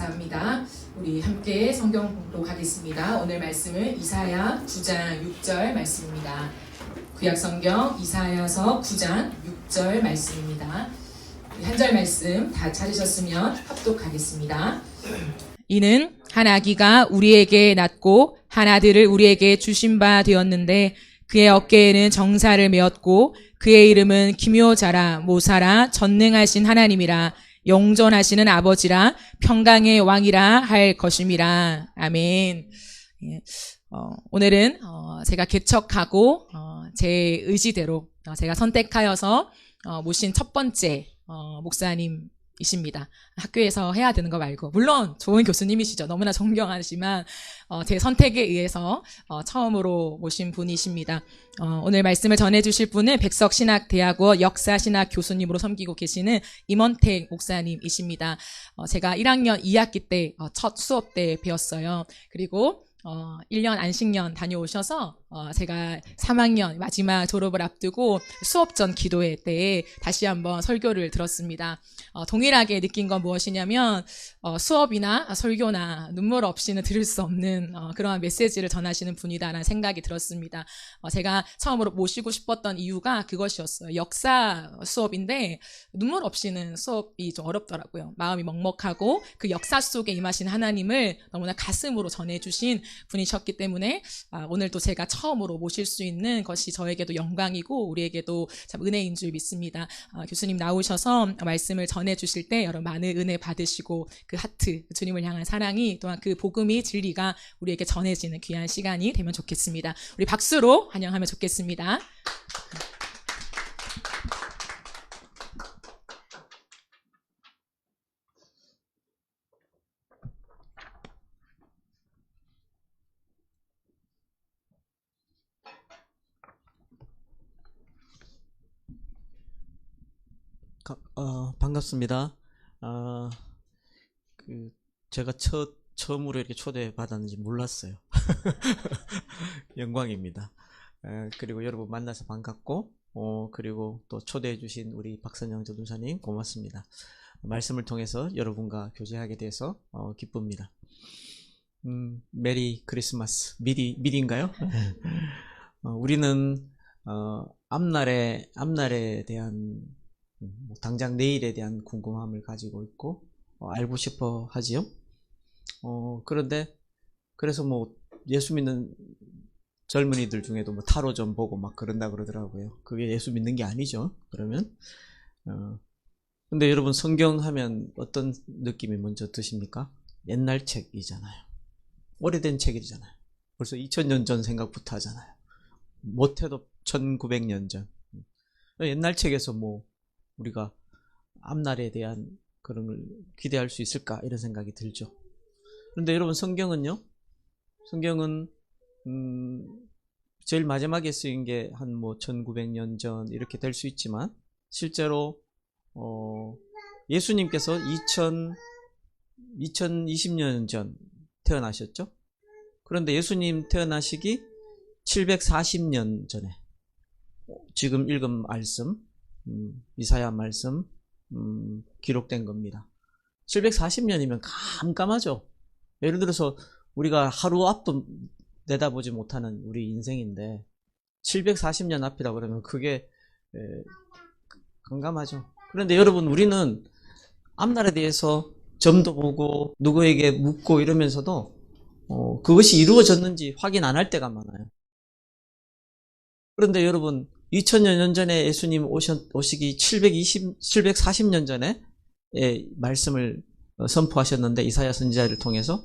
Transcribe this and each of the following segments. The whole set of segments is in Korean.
감사합니다. 우리 함께 성경 봉독하겠습니다. 오늘 말씀은 이사야 9장 6절 말씀입니다. 구약 성경 이사야서 9장 6절 말씀입니다. 한 절 말씀 다 찾으셨으면 합독하겠습니다. 이는 한 아기가 우리에게 낳고 한 아들을 우리에게 주신 바 되었는데 그의 어깨에는 정사를 메었고 그의 이름은 기묘자라 모사라 전능하신 하나님이라 영존하시는 아버지라 평강의 왕이라 할 것임이라. 아멘. 오늘은 제가 개척하고 제 의지대로 제가 선택하여서 모신 첫 번째 목사님이십니다. 학교에서 해야 되는 거 말고, 물론 좋은 교수님이시죠. 너무나 존경하지만 제 선택에 의해서 처음으로 모신 분이십니다. 오늘 말씀을 전해주실 분은 백석신학대학원 역사신학 교수님으로 섬기고 계시는 임원택 목사님이십니다. 제가 1학년 2학기 때 첫 수업 때 배웠어요. 그리고 1년 안식년 다녀오셔서 제가 3학년 마지막 졸업을 앞두고 수업 전 기도회 때에 다시 한번 설교를 들었습니다. 동일하게 느낀 건 무엇이냐면 수업이나 설교나 눈물 없이는 들을 수 없는 그러한 메시지를 전하시는 분이다라는 생각이 들었습니다. 제가 처음으로 모시고 싶었던 이유가 그것이었어요. 역사 수업인데 눈물 없이는 수업이 좀 어렵더라고요. 마음이 먹먹하고 그 역사 속에 임하신 하나님을 너무나 가슴으로 전해주신 분이셨기 때문에 오늘도 제가 처음으로 모실 수 있는 것이 저에게도 영광이고 우리에게도 참 은혜인 줄 믿습니다. 교수님 나오셔서 말씀을 전해주실 때 여러분 많은 은혜 받으시고 그 하트, 주님을 향한 사랑이 또한 그 복음이 진리가 우리에게 전해지는 귀한 시간이 되면 좋겠습니다. 우리 박수로 환영하면 좋겠습니다. 반갑습니다. 제가 처음으로 이렇게 초대받았는지 몰랐어요. 영광입니다. 그리고 여러분 만나서 반갑고, 그리고 또 초대해주신 우리 박선영 전도사님 고맙습니다. 말씀을 통해서 여러분과 교제하게 돼서 기쁩니다. 메리 크리스마스. 미리인가요? 우리는 앞날에 대한 당장 내일에 대한 궁금함을 가지고 있고 알고 싶어 하지요. 그런데 그래서 예수 믿는 젊은이들 중에도 타로 좀 보고 막 그런다 그러더라고요. 그게 예수 믿는 게 아니죠. 그러면 근데 여러분 성경 하면 어떤 느낌이 먼저 드십니까? 옛날 책이잖아요. 오래된 책이잖아요. 벌써 2000년 전 생각부터 하잖아요. 못해도 1900년 전. 옛날 책에서 우리가 앞날에 대한 그런 걸 기대할 수 있을까 이런 생각이 들죠. 그런데 여러분 성경은요, 성경은 제일 마지막에 쓰인 게 한 1900년 전 이렇게 될 수 있지만 실제로 예수님께서 2020년 전 태어나셨죠. 그런데 예수님 태어나시기 740년 전에 지금 읽은 말씀, 이사야 말씀 기록된 겁니다. 740년이면 깜깜하죠. 예를 들어서 우리가 하루 앞도 내다보지 못하는 우리 인생인데 740년 앞이라 그러면 그게 깜깜하죠. 그런데 여러분 우리는 앞날에 대해서 점도 보고 누구에게 묻고 이러면서도 그것이 이루어졌는지 확인 안 할 때가 많아요. 그런데 여러분 2000년 전에 예수님 오시기 740년 전에 말씀을 선포하셨는데 이사야 선지자를 통해서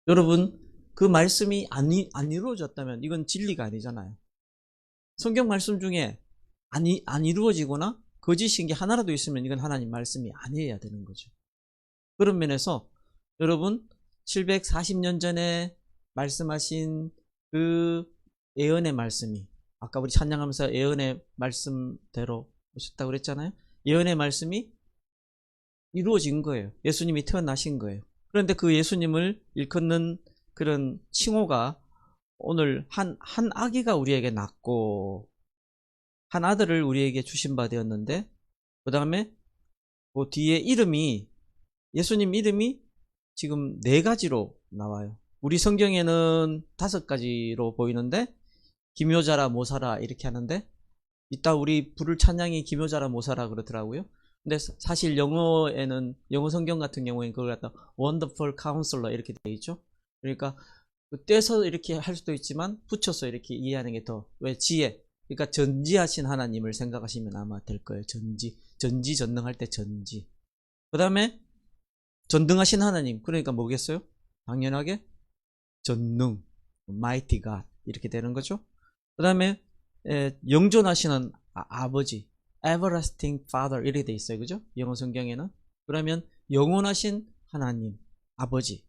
여러분 그 말씀이 안 이루어졌다면 이건 진리가 아니잖아요. 성경 말씀 중에 안 이루어지거나 거짓인 게 하나라도 있으면 이건 하나님 말씀이 아니어야 되는 거죠. 그런 면에서 여러분 740년 전에 말씀하신 그 예언의 말씀이 아까 우리 찬양하면서 예언의 말씀대로 오셨다고 그랬잖아요. 예언의 말씀이 이루어진 거예요. 예수님이 태어나신 거예요. 그런데 그 예수님을 일컫는 그런 칭호가 오늘 한 아기가 우리에게 낳고 한 아들을 우리에게 주신 바 되었는데 그 다음에 그 뒤에 이름이 예수님 이름이 지금 네 가지로 나와요. 우리 성경에는 5가지로 보이는데 기묘자라 모사라 이렇게 하는데 이따 우리 부를 찬양이 기묘자라 모사라 그러더라고요. 근데 사실 영어에는 영어 성경 같은 경우에는 그걸 갖다 Wonderful Counselor 이렇게 되어 있죠. 그러니까 떼서 이렇게 할 수도 있지만 붙여서 이렇게 이해하는 게 더 왜 지혜 그러니까 전지하신 하나님을 생각하시면 아마 될 거예요. 전지전능할 때 전지. 그 다음에 전등하신 하나님 그러니까 뭐겠어요? 당연하게 전능 Mighty God 이렇게 되는 거죠. 그 다음에 영존하시는 아버지 Everlasting Father 이렇게 돼 있어요. 그죠? 영어 성경에는. 그러면 영원하신 하나님 아버지.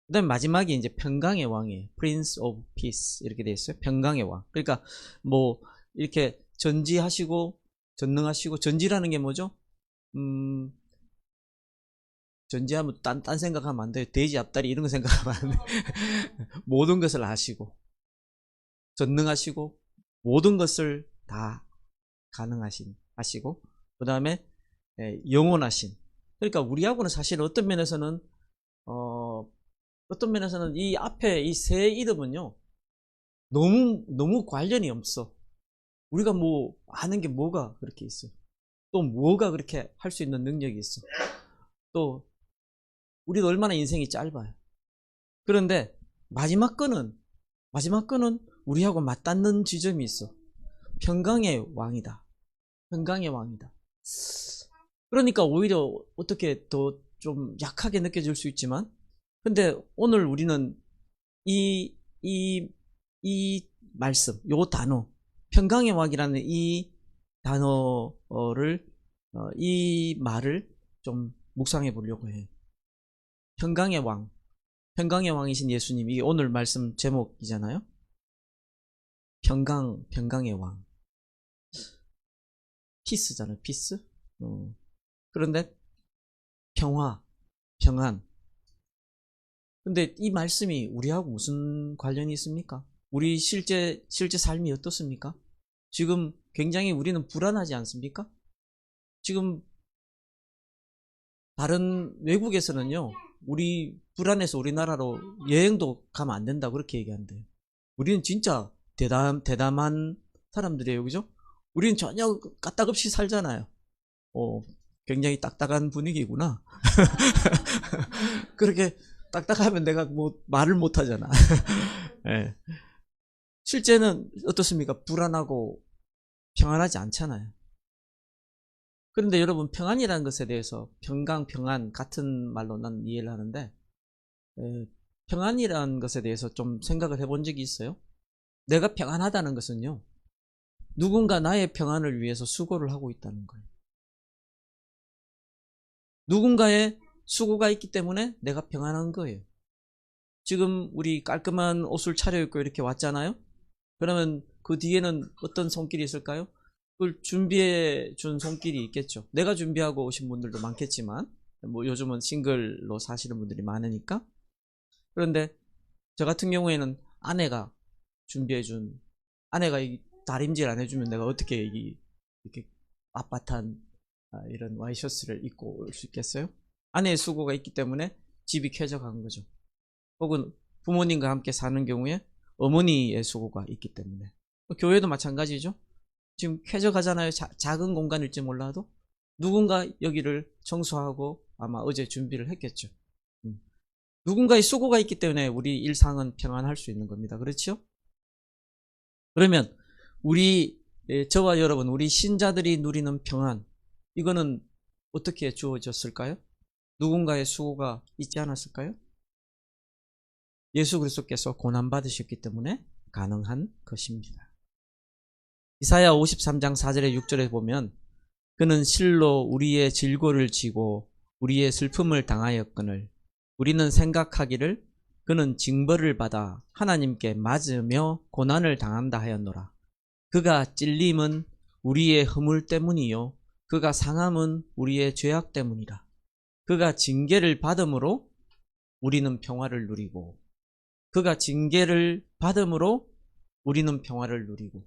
그 다음에 마지막에 이제 평강의 왕이에요. Prince of Peace 이렇게 돼 있어요. 평강의 왕. 그러니까 뭐 이렇게 전지하시고 전능하시고 전지라는 게 뭐죠? 전지하면 딴 생각하면 안 돼요. 돼지 앞다리 이런 거 생각하면 안 돼요. 모든 것을 아시고 전능하시고 모든 것을 다 하시고 그 다음에 영원하신. 그러니까 우리하고는 사실 어떤 면에서는 이 앞에 이 세 이름은요 너무 관련이 없어. 우리가 뭐 아는 게 뭐가 그렇게 있어요. 또 뭐가 그렇게 할 수 있는 능력이 있어. 또 우리도 얼마나 인생이 짧아요. 그런데 마지막 거는 우리하고 맞닿는 지점이 있어. 평강의 왕이다. 평강의 왕이다. 그러니까 오히려 어떻게 더 좀 약하게 느껴질 수 있지만 근데 오늘 우리는 이 말씀, 요 단어, 평강의 왕이라는 이 단어를, 이 말을 좀 묵상해 보려고 해요. 평강의 왕이신 예수님이 오늘 말씀 제목이잖아요. 평강의 왕. 피스잖아요, 피스. 그런데 평안. 근데 이 말씀이 우리하고 무슨 관련이 있습니까? 우리 실제 삶이 어떻습니까? 지금 굉장히 우리는 불안하지 않습니까? 지금 다른 외국에서는요, 우리 불안해서 우리나라로 여행도 가면 안 된다 그렇게 얘기한대요. 우리는 진짜 대담한 사람들이에요, 그죠? 우리는 전혀 까딱없이 살잖아요. 굉장히 딱딱한 분위기구나. 그렇게 딱딱하면 내가 뭐 말을 못 하잖아. 네. 실제는 어떻습니까? 불안하고 평안하지 않잖아요. 그런데 여러분 평안이라는 것에 대해서 평안 같은 말로 난 이해를 하는데 평안이라는 것에 대해서 좀 생각을 해본 적이 있어요? 내가 평안하다는 것은요. 누군가 나의 평안을 위해서 수고를 하고 있다는 거예요. 누군가의 수고가 있기 때문에 내가 평안한 거예요. 지금 우리 깔끔한 옷을 차려입고 이렇게 왔잖아요. 그러면 그 뒤에는 어떤 손길이 있을까요? 그걸 준비해 준 손길이 있겠죠. 내가 준비하고 오신 분들도 많겠지만 뭐 요즘은 싱글로 사시는 분들이 많으니까. 그런데 저 같은 경우에는 아내가 준비해 준 아내가 다림질 안 해주면 내가 어떻게 이렇게 빳빳한 이런 와이셔츠를 입고 올 수 있겠어요? 아내의 수고가 있기 때문에 집이 쾌적한 거죠. 혹은 부모님과 함께 사는 경우에 어머니의 수고가 있기 때문에. 교회도 마찬가지죠. 지금 쾌적하잖아요. 작은 공간일지 몰라도 누군가 여기를 청소하고 아마 어제 준비를 했겠죠. 누군가의 수고가 있기 때문에 우리 일상은 평안할 수 있는 겁니다. 그렇죠? 그러면 저와 여러분, 우리 신자들이 누리는 평안, 이거는 어떻게 주어졌을까요? 누군가의 수고가 있지 않았을까요? 예수 그리스도께서 고난받으셨기 때문에 가능한 것입니다. 이사야 53장 4절에 6절에 보면 그는 실로 우리의 질고를 지고 우리의 슬픔을 당하였거늘 우리는 생각하기를 그는 징벌을 받아 하나님께 맞으며 고난을 당한다 하였노라. 그가 찔림은 우리의 허물 때문이요 그가 상함은 우리의 죄악 때문이라. 그가 징계를 받음으로 우리는 평화를 누리고 그가 징계를 받음으로 우리는 평화를 누리고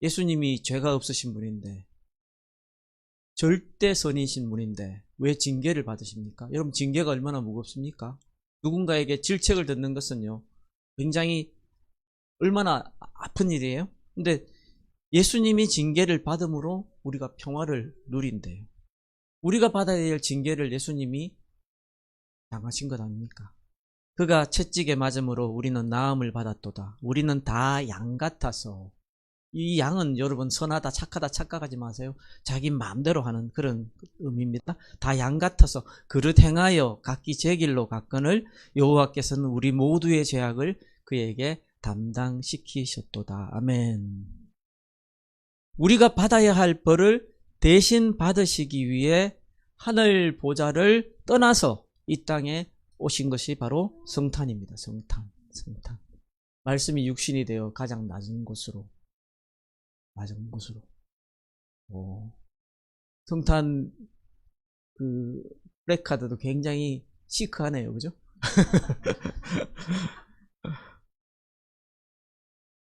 예수님이 죄가 없으신 분인데 절대 선이신 분인데 왜 징계를 받으십니까? 여러분, 징계가 얼마나 무겁습니까? 누군가에게 질책을 듣는 것은요, 굉장히 얼마나 아픈 일이에요? 근데 예수님이 징계를 받음으로 우리가 평화를 누린대요. 우리가 받아야 될 징계를 예수님이 당하신 것 아닙니까? 그가 채찍에 맞음으로 우리는 나음을 받았도다. 우리는 다 양 같아서. 이 양은 여러분, 선하다, 착하다 착각하지 마세요. 자기 마음대로 하는 그런 의미입니다. 다 양 같아서 그릇 행하여 각기 제 길로 갔거늘 여호와께서는 우리 모두의 죄악을 그에게 담당시키셨도다. 아멘. 우리가 받아야 할 벌을 대신 받으시기 위해 하늘 보좌를 떠나서 이 땅에 오신 것이 바로 성탄입니다. 성탄. 말씀이 육신이 되어 가장 낮은 곳으로. 성탄 플래카드도 굉장히 시크하네요. 그죠?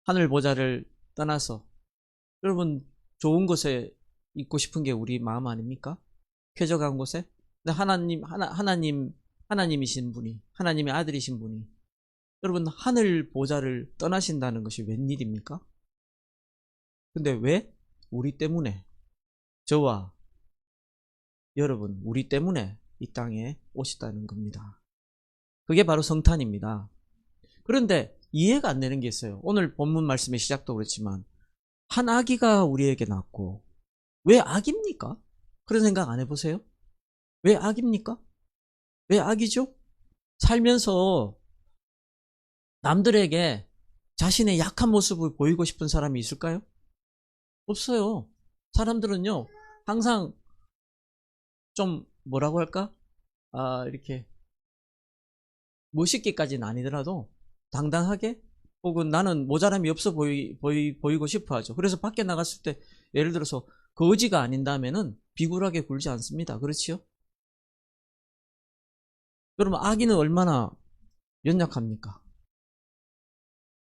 하늘 보좌를 떠나서, 여러분, 좋은 곳에 있고 싶은 게 우리 마음 아닙니까? 쾌적한 곳에. 근데 하나님이신 분이, 하나님의 아들이신 분이, 여러분, 하늘 보좌를 떠나신다는 것이 웬일입니까? 근데 왜? 우리 때문에, 저와 여러분, 우리 때문에 이 땅에 오셨다는 겁니다. 그게 바로 성탄입니다. 그런데 이해가 안 되는 게 있어요. 오늘 본문 말씀의 시작도 그렇지만, 한 아기가 우리에게 낳고, 왜 아기입니까? 그런 생각 안 해보세요? 왜 아기입니까? 왜 아기죠? 살면서 남들에게 자신의 약한 모습을 보이고 싶은 사람이 있을까요? 없어요. 사람들은요, 항상 좀 뭐라고 할까? 이렇게 멋있기까지는 아니더라도 당당하게, 혹은 나는 모자람이 없어 보이고 싶어 하죠. 그래서 밖에 나갔을 때, 예를 들어서 거지가 아닌다면은 비굴하게 굴지 않습니다. 그렇지요? 여러분, 아기는 얼마나 연약합니까?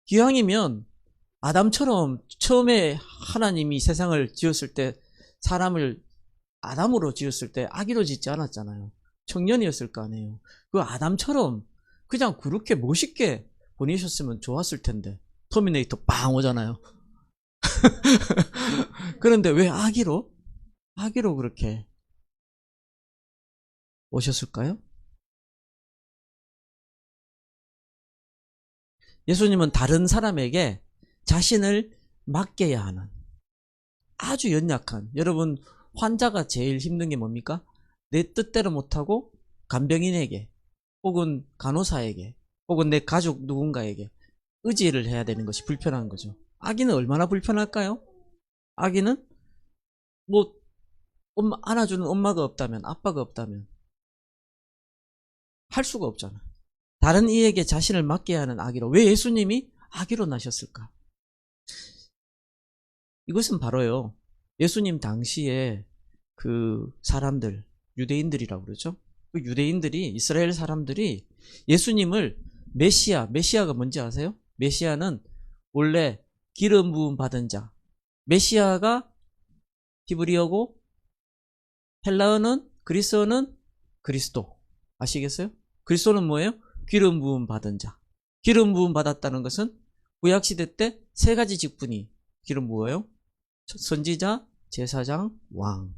기왕이면 아담처럼 처음에 하나님이 세상을 지었을 때, 사람을 아담으로 지었을 때 아기로 짓지 않았잖아요. 청년이었을 거 아니에요. 그 아담처럼 그냥 그렇게 멋있게 보내셨으면 좋았을 텐데, 터미네이터 빵 오잖아요. 그런데 왜 아기로 그렇게 오셨을까요? 예수님은 다른 사람에게 자신을 맡겨야 하는 아주 연약한, 여러분, 환자가 제일 힘든 게 뭡니까? 내 뜻대로 못하고 간병인에게, 혹은 간호사에게, 혹은 내 가족 누군가에게 의지를 해야 되는 것이 불편한 거죠. 아기는 얼마나 불편할까요? 아기는 뭐 안아주는 엄마가 없다면, 아빠가 없다면 할 수가 없잖아. 다른 이에게 자신을 맡겨야 하는 아기로. 왜 예수님이 아기로 나셨을까? 이것은 바로요, 예수님 당시에 그 사람들, 유대인들이라고 그러죠. 그 유대인들이, 이스라엘 사람들이 예수님을 메시아가 뭔지 아세요? 메시아는 원래 기름 부음 받은 자. 메시아가 히브리어고, 헬라어는, 그리스어는 그리스도. 아시겠어요? 그리스도는 뭐예요? 기름 부음 받은 자. 기름 부음 받았다는 것은 구약시대 때 세 가지 직분이 기름 부어요. 선지자, 제사장, 왕.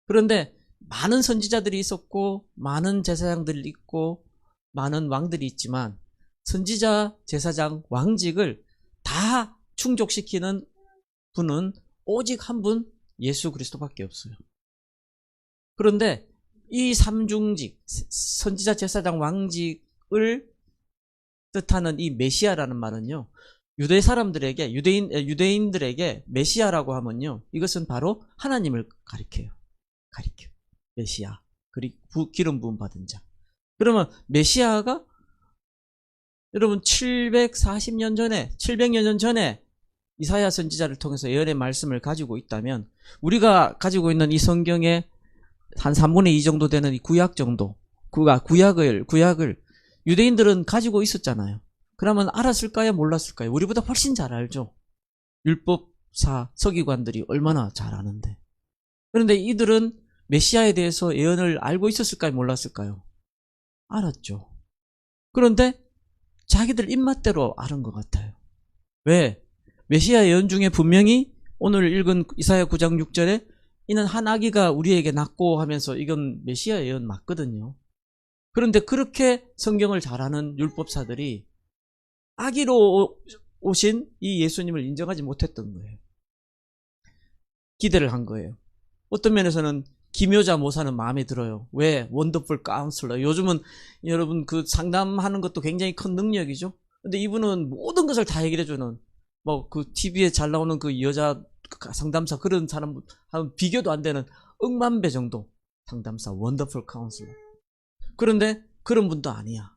그런데 많은 선지자들이 있었고, 많은 제사장들이 있고, 많은 왕들이 있지만, 선지자, 제사장, 왕직을 다 충족시키는 분은 오직 한 분, 예수 그리스도밖에 없어요. 그런데 이 삼중직, 선지자, 제사장, 왕직을 뜻하는 이 메시아라는 말은요, 유대 사람들에게, 유대인들에게 메시아라고 하면요, 이것은 바로 하나님을 가리켜요. 메시아. 그리고 기름 부음 받은 자. 그러면 메시아가 여러분 740년 전에, 700년 전에 이사야 선지자를 통해서 예언의 말씀을 가지고 있다면, 우리가 가지고 있는 이 성경의 한 3분의 2 정도 되는 이 구약 정도, 구약을 유대인들은 가지고 있었잖아요. 그러면 알았을까요? 몰랐을까요? 우리보다 훨씬 잘 알죠. 율법사, 서기관들이 얼마나 잘 아는데. 그런데 이들은 메시아에 대해서 예언을 알고 있었을까요? 몰랐을까요? 알았죠. 그런데 자기들 입맛대로 아는 것 같아요. 왜? 메시아 예언 중에 분명히 오늘 읽은 이사야 9장 6절에 이는 한 아기가 우리에게 낳고 하면서 이건 메시아 예언 맞거든요. 그런데 그렇게 성경을 잘 아는 율법사들이 아기로 오신 이 예수님을 인정하지 못했던 거예요. 기대를 한 거예요. 어떤 면에서는 기묘자 모사는 마음에 들어요. 왜? 원더풀 카운슬러. 요즘은 여러분 그 상담하는 것도 굉장히 큰 능력이죠. 근데 이분은 모든 것을 다 해결해주는, 뭐 그 TV에 잘 나오는 그 여자 상담사 그런 사람 하면 비교도 안 되는 억만배 정도 상담사, 원더풀 카운슬러. 그런데 그런 분도 아니야.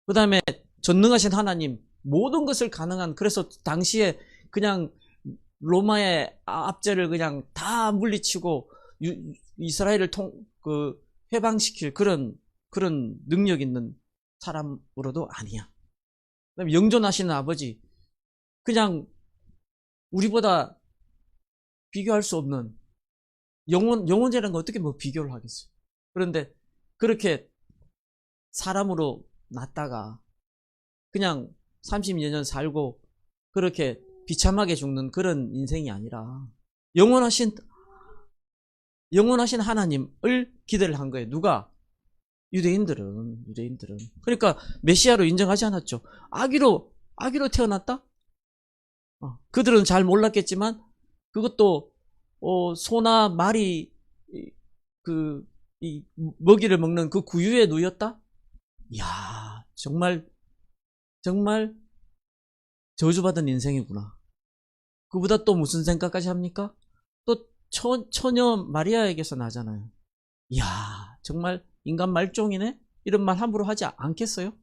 그 다음에 전능하신 하나님, 모든 것을 가능한, 그래서 당시에 그냥 로마의 압제를 그냥 다 물리치고 이스라엘을 해방시킬 그런 능력 있는 사람으로도 아니야. 그다음에 영존하시는 아버지, 그냥 우리보다 비교할 수 없는 영혼이라는 거 어떻게 뭐 비교를 하겠어요. 그런데 그렇게 사람으로 났다가 그냥 30여 년 살고 그렇게 비참하게 죽는 그런 인생이 아니라 영원하신 하나님을 기대를 한 거예요. 누가? 유대인들은. 그러니까 메시아로 인정하지 않았죠. 아기로 태어났다? 그들은 잘 몰랐겠지만 그것도 소나 말이 이 먹이를 먹는 그 구유에 누였다? 이야, 정말 저주받은 인생이구나. 그보다 또 무슨 생각까지 합니까? 또 처녀 마리아에게서 나잖아요. 이야, 정말 인간 말종이네? 이런 말 함부로 하지 않겠어요?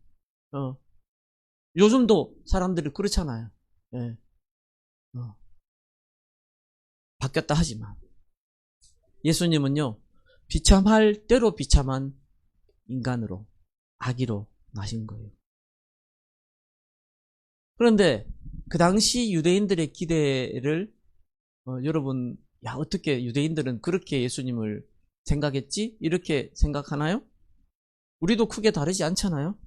요즘도 사람들이 그렇잖아요. 예. 바뀌었다 하지만 예수님은요, 비참할 대로 비참한 인간으로, 아기로 나신 거예요. 그런데 그 당시 유대인들의 기대를 여러분, 야, 어떻게 유대인들은 그렇게 예수님을 생각했지? 이렇게 생각하나요? 우리도 크게 다르지 않잖아요.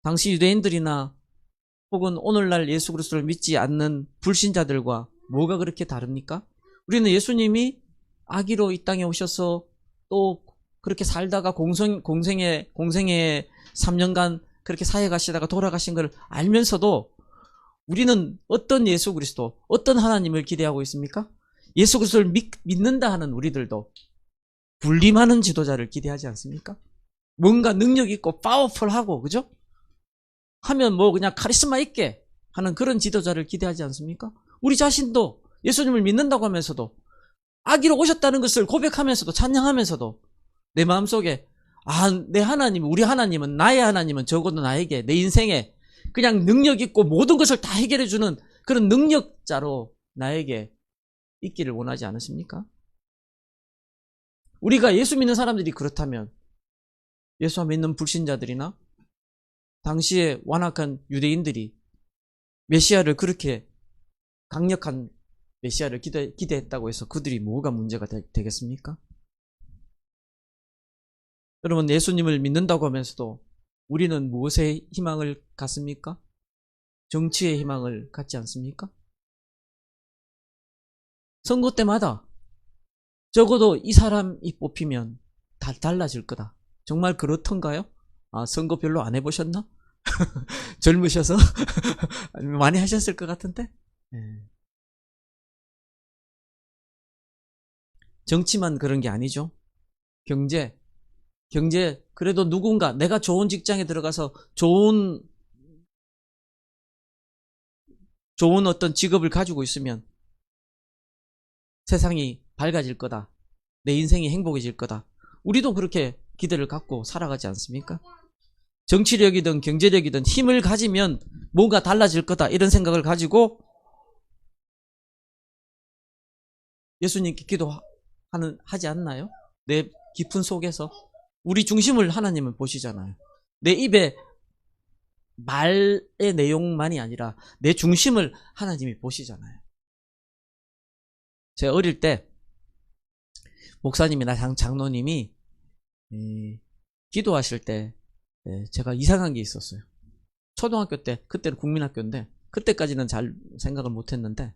당시 유대인들이나 혹은 오늘날 예수 그리스도를 믿지 않는 불신자들과 뭐가 그렇게 다릅니까? 우리는 예수님이 아기로 이 땅에 오셔서 또 그렇게 살다가 공생의 3년간 그렇게 사해 가시다가 돌아가신 걸 알면서도 우리는 어떤 예수 그리스도, 어떤 하나님을 기대하고 있습니까? 예수 그리스도를 믿는다 하는 우리들도 군림하는 지도자를 기대하지 않습니까? 뭔가 능력 있고 파워풀하고, 그죠? 하면 뭐 그냥 카리스마 있게 하는 그런 지도자를 기대하지 않습니까? 우리 자신도 예수님을 믿는다고 하면서도 아기로 오셨다는 것을 고백하면서도 찬양하면서도 내 마음속에 내 하나님, 우리 하나님은, 나의 하나님은 적어도 나에게, 내 인생에 그냥 능력 있고 모든 것을 다 해결해주는 그런 능력자로 나에게 있기를 원하지 않으십니까? 우리가 예수 믿는 사람들이 그렇다면 예수 믿는 불신자들이나 당시에 완악한 유대인들이 메시아를 그렇게 강력한 메시아를 기대했다고 해서 그들이 뭐가 문제가 되겠습니까? 여러분, 예수님을 믿는다고 하면서도 우리는 무엇에 희망을 갖습니까? 정치의 희망을 갖지 않습니까? 선거 때마다 적어도 이 사람이 뽑히면 다 달라질 거다. 정말 그렇던가요? 선거 별로 안 해보셨나? 젊으셔서? 많이 하셨을 것 같은데? 네. 정치만 그런 게 아니죠. 경제, 그래도 누군가 내가 좋은 직장에 들어가서 좋은 어떤 직업을 가지고 있으면 세상이 밝아질 거다. 내 인생이 행복해질 거다. 우리도 그렇게 기대를 갖고 살아가지 않습니까? 정치력이든 경제력이든 힘을 가지면 뭔가 달라질 거다. 이런 생각을 가지고 예수님께 기도하지 않나요? 내 깊은 속에서. 우리 중심을 하나님은 보시잖아요. 내 입에 말의 내용만이 아니라 내 중심을 하나님이 보시잖아요. 제가 어릴 때 목사님이나 장로님이 기도하실 때 제가 이상한 게 있었어요. 초등학교 때, 그때는 국민학교인데 그때까지는 잘 생각을 못했는데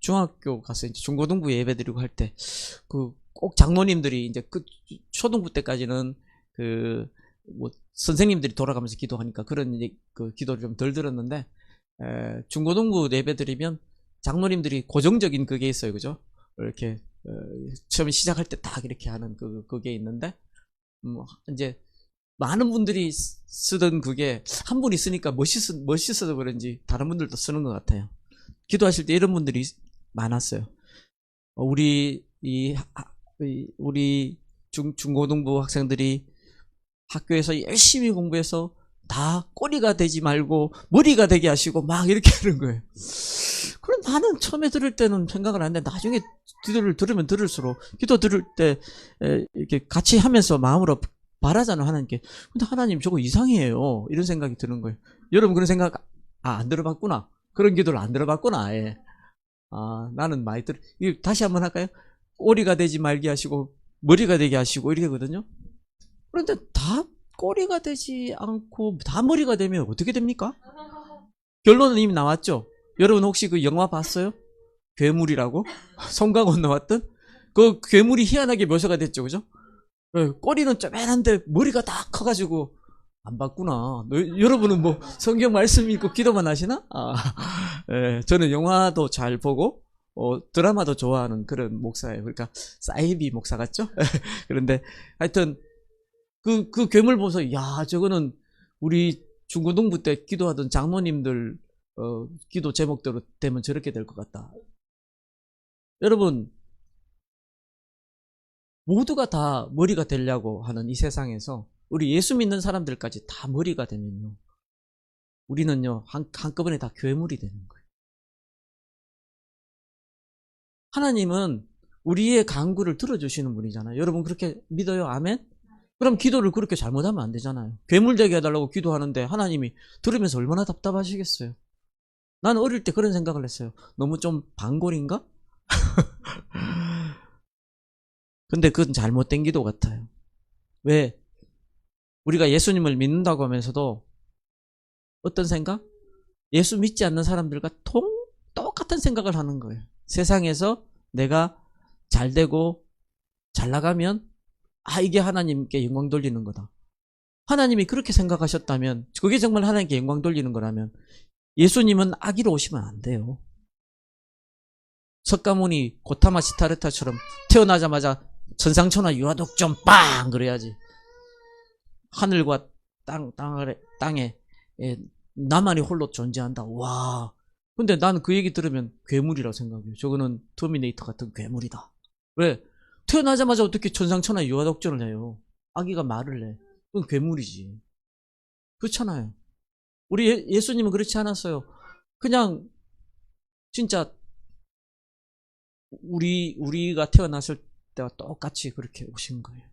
중학교 가서 이제 중고등부 예배드리고 할 때 꼭 장로님들이 이제 그 초등부 때까지는 뭐 선생님들이 돌아가면서 기도하니까 그런 그 기도를 좀 덜 들었는데 중고등부 예배드리면 장로님들이 고정적인 그게 있어요, 그죠? 이렇게 처음에 시작할 때 딱 이렇게 하는 그게 있는데 이제 많은 분들이 쓰던 그게 한 분이 쓰니까 멋있어서 그런지 다른 분들도 쓰는 것 같아요. 기도하실 때 이런 분들이 많았어요. 우리 중고등부 학생들이 학교에서 열심히 공부해서 다 꼬리가 되지 말고 머리가 되게 하시고 막 이렇게 하는 거예요. 그럼 나는 처음에 들을 때는 생각을 안 했는데 나중에 기도를 들으면 들을수록 기도 들을 때 이렇게 같이 하면서 마음으로 바라잖아요, 하나님께. 근데 하나님 저거 이상해요. 이런 생각이 드는 거예요. 여러분 그런 생각 안 들어봤구나. 그런 기도를 안 들어봤구나. 아예. 나는 많이 이거 다시 한번 할까요? 꼬리가 되지 말게 하시고 머리가 되게 하시고 이렇게거든요. 그런데 다 꼬리가 되지 않고 다 머리가 되면 어떻게 됩니까? 결론은 이미 나왔죠. 여러분 혹시 그 영화 봤어요? 괴물이라고? 송강호 나왔던? 그 괴물이 희한하게 묘사가 됐죠, 그죠? 꼬리는 쪼맨한데 머리가 다 커가지고 안 봤구나. 여러분은 뭐 성경 말씀 읽고 기도만 하시나? 저는 영화도 잘 보고 드라마도 좋아하는 그런 목사예요. 그러니까 사이비 목사 같죠? 그런데 하여튼 그 괴물 보면서 야 저거는 우리 중고등부 때 기도하던 장로님들 기도 제목대로 되면 저렇게 될 것 같다. 여러분 모두가 다 머리가 되려고 하는 이 세상에서 우리 예수 믿는 사람들까지 다 머리가 되면요 우리는요 한꺼번에 다 괴물이 되는 거예요. 하나님은 우리의 간구를 들어주시는 분이잖아요. 여러분 그렇게 믿어요? 아멘? 그럼 기도를 그렇게 잘못하면 안 되잖아요. 괴물 되게 해달라고 기도하는데 하나님이 들으면서 얼마나 답답하시겠어요. 나는 어릴 때 그런 생각을 했어요. 너무 좀 반골인가? 근데 그건 잘못된 기도 같아요. 왜? 우리가 예수님을 믿는다고 하면서도 어떤 생각? 예수 믿지 않는 사람들과 똑같은 생각을 하는 거예요. 세상에서 내가 잘 되고 잘 나가면 이게 하나님께 영광 돌리는 거다. 하나님이 그렇게 생각하셨다면 그게 정말 하나님께 영광 돌리는 거라면 예수님은 아기로 오시면 안 돼요. 석가모니 고타마 시타르타처럼 태어나자마자 천상천하 유아독존 빵 그래야지. 하늘과 땅에 나만이 홀로 존재한다. 와. 근데 나는 그 얘기 들으면 괴물이라고 생각해요. 저거는 터미네이터 같은 괴물이다. 왜? 태어나자마자 어떻게 천상천하 유아독존을 해요? 아기가 말을 해. 그건 괴물이지. 그렇잖아요. 우리 예수님은 그렇지 않았어요. 그냥 진짜 우리가 태어났을 때와 똑같이 그렇게 오신 거예요.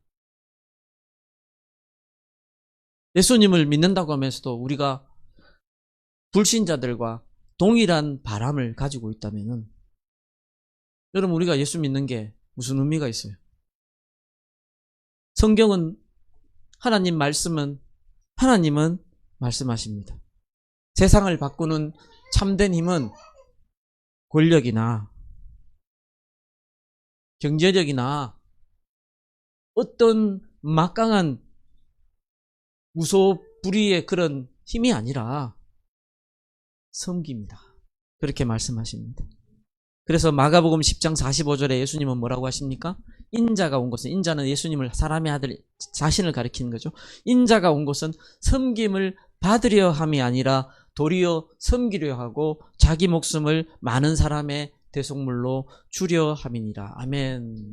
예수님을 믿는다고 하면서도 우리가 불신자들과 동일한 바람을 가지고 있다면은 여러분 우리가 예수 믿는 게 무슨 의미가 있어요? 성경은 하나님은 말씀하십니다. 세상을 바꾸는 참된 힘은 권력이나 경제력이나 어떤 막강한 무소불위의 그런 힘이 아니라 섬깁니다. 그렇게 말씀하십니다. 그래서 마가복음 10장 45절에 예수님은 뭐라고 하십니까? 인자가 온 것은, 인자는 예수님을 사람의 아들 자신을 가리키는 거죠. 인자가 온 것은 섬김을 받으려 함이 아니라 도리어 섬기려 하고 자기 목숨을 많은 사람의 대속물로 주려 함이니라. 아멘.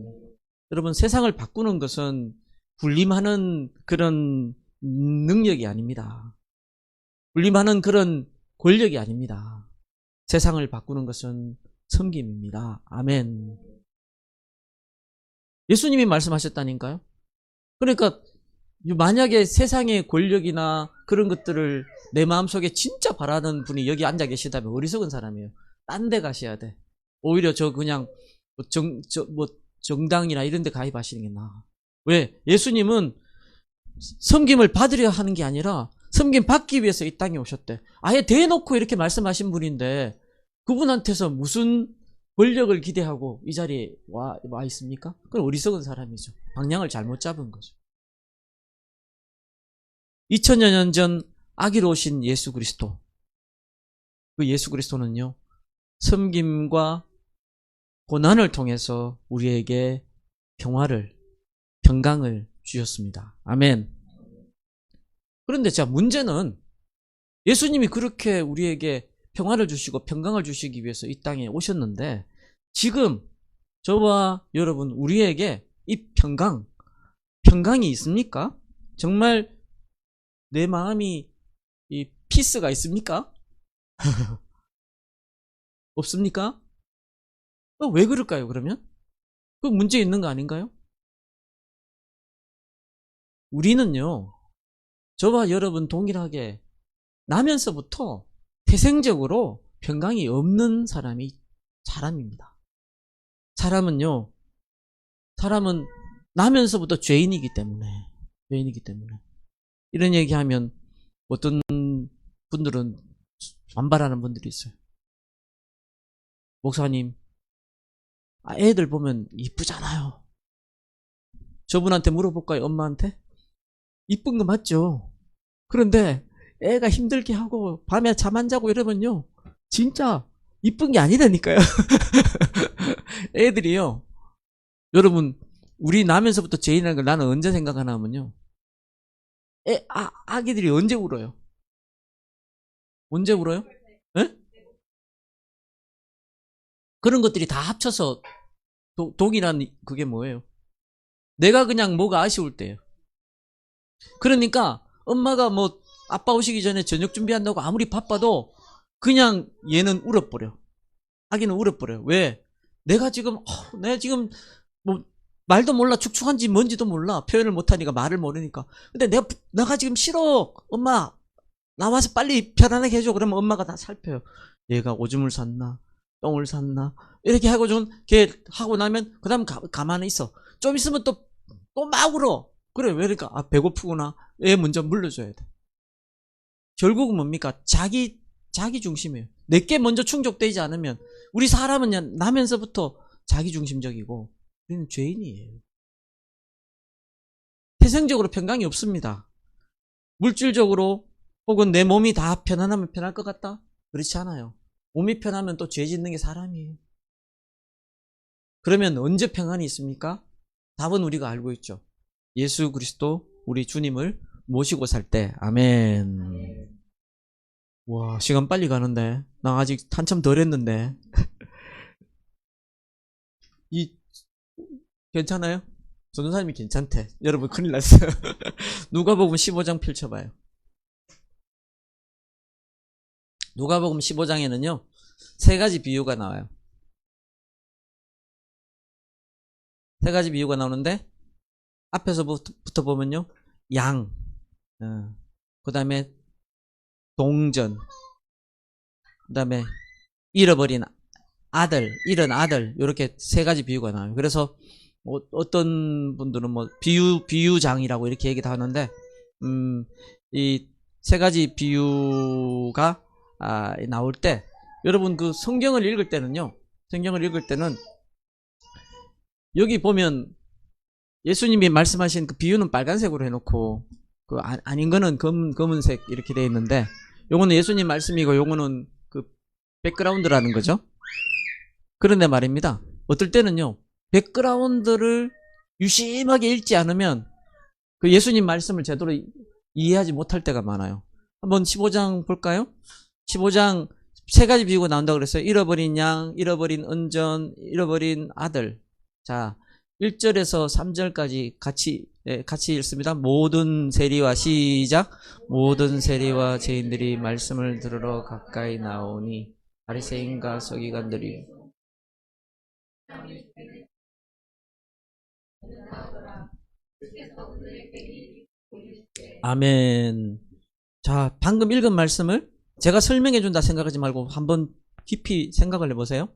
여러분 세상을 바꾸는 것은 군림하는 그런 능력이 아닙니다. 군림하는 그런 권력이 아닙니다. 세상을 바꾸는 것은 섬김입니다. 아멘. 예수님이 말씀하셨다니까요. 그러니까 만약에 세상의 권력이나 그런 것들을 내 마음속에 진짜 바라는 분이 여기 앉아 계시다면 어리석은 사람이에요. 딴 데 가셔야 돼. 오히려 저 그냥 정당이나 이런 데 가입하시는 게 나아. 왜? 예수님은 섬김을 받으려 하는 게 아니라 섬김 받기 위해서 이 땅에 오셨대. 아예 대놓고 이렇게 말씀하신 분인데 그분한테서 무슨 권력을 기대하고 이 자리에 와 있습니까? 그건 어리석은 사람이죠. 방향을 잘못 잡은 거죠. 2000여 년 전 아기로 오신 예수 그리스도. 그 예수 그리스도는요, 섬김과 고난을 통해서 우리에게 평화를, 평강을 주셨습니다. 아멘. 그런데 자, 문제는 예수님이 그렇게 우리에게 평화를 주시고 평강을 주시기 위해서 이 땅에 오셨는데 지금 저와 여러분 우리에게 이 평강이 있습니까? 정말 내 마음이 이 피스가 있습니까? 없습니까? 왜 그럴까요, 그러면? 그 문제 있는 거 아닌가요? 우리는요, 저와 여러분 동일하게 나면서부터 태생적으로 평강이 없는 사람입니다. 사람은 나면서부터 죄인이기 때문에. 이런 얘기하면 어떤 분들은 반발하는 분들이 있어요. 목사님, 애들 보면 이쁘잖아요. 저분한테 물어볼까요? 엄마한테? 이쁜 거 맞죠? 그런데 애가 힘들게 하고 밤에 잠 안 자고 이러면요, 진짜 이쁜 게 아니라니까요. 애들이요, 여러분, 우리 나면서부터 죄인이라는 걸 나는 언제 생각하냐면요, 아기들이 언제 울어요? 언제 울어요? 에? 그런 것들이 다 합쳐서 동일한 그게 뭐예요? 내가 그냥 뭐가 아쉬울 때예요. 그러니까 엄마가 뭐 아빠 오시기 전에 저녁 준비한다고 아무리 바빠도 그냥 얘는 울어버려. 아기는 울어버려요. 왜? 내가 지금 뭐 말도 몰라, 축축한지 뭔지도 몰라, 표현을 못하니까, 말을 모르니까. 근데 내가 지금 싫어, 엄마 나와서 빨리 편안하게 해줘. 그러면 엄마가 다 살펴요. 얘가 오줌을 쌌나 똥을 쌌나 이렇게 하고 좀 걔 하고 나면 그 다음 가만히 있어. 좀 있으면 또 막 울어. 그래, 왜 그러니까? 배고프구나. 얘 먼저 물려줘야 돼. 결국은 뭡니까? 자기 중심이에요. 내게 먼저 충족되지 않으면, 우리 사람은 그냥 나면서부터 자기 중심적이고 우리는 죄인이에요. 태생적으로 평강이 없습니다. 물질적으로 혹은 내 몸이 다 편안하면 편할 것 같다? 그렇지 않아요. 몸이 편하면 또 죄 짓는 게 사람이에요. 그러면 언제 평안이 있습니까? 답은 우리가 알고 있죠. 예수 그리스도 우리 주님을 모시고 살 때. 아멘. 와, 시간 빨리 가는데 나 아직 한참 덜 했는데. 괜찮아요? 전도사님이 괜찮대. 여러분 큰일 났어요. 누가복음 15장 펼쳐봐요. 누가복음 15장에는요 세 가지 비유가 나와요. 세 가지 비유가 나오는데 앞에서부터 보면요, 양, 그 다음에 동전, 그 다음에 잃은 아들, 이렇게 세 가지 비유가 나와요. 그래서 어떤 분들은 뭐 비유장이라고 이렇게 얘기도 하는데, 이 세 가지 비유가 나올 때, 여러분 그 성경을 읽을 때는 여기 보면 예수님이 말씀하신 그 비유는 빨간색으로 해놓고 그 아닌 거는 검은색 이렇게 되어 있는데, 요거는 예수님 말씀이고 요거는 그 백그라운드라는 거죠. 그런데 말입니다, 어떨 때는요 백그라운드를 유심하게 읽지 않으면 그 예수님 말씀을 제대로 이해하지 못할 때가 많아요. 한번 15장 볼까요? 15장 세 가지 비유가 나온다고 그랬어요. 잃어버린 양, 잃어버린 은전, 잃어버린 아들. 자, 1절에서 3절까지 같이 읽습니다. 모든 세리와, 시작. 모든 세리와 죄인들이 말씀을 들으러 가까이 나오니 바리새인과 서기관들이 아멘. 자, 방금 읽은 말씀을 제가 설명해 준다 생각하지 말고 한번 깊이 생각을 해보세요.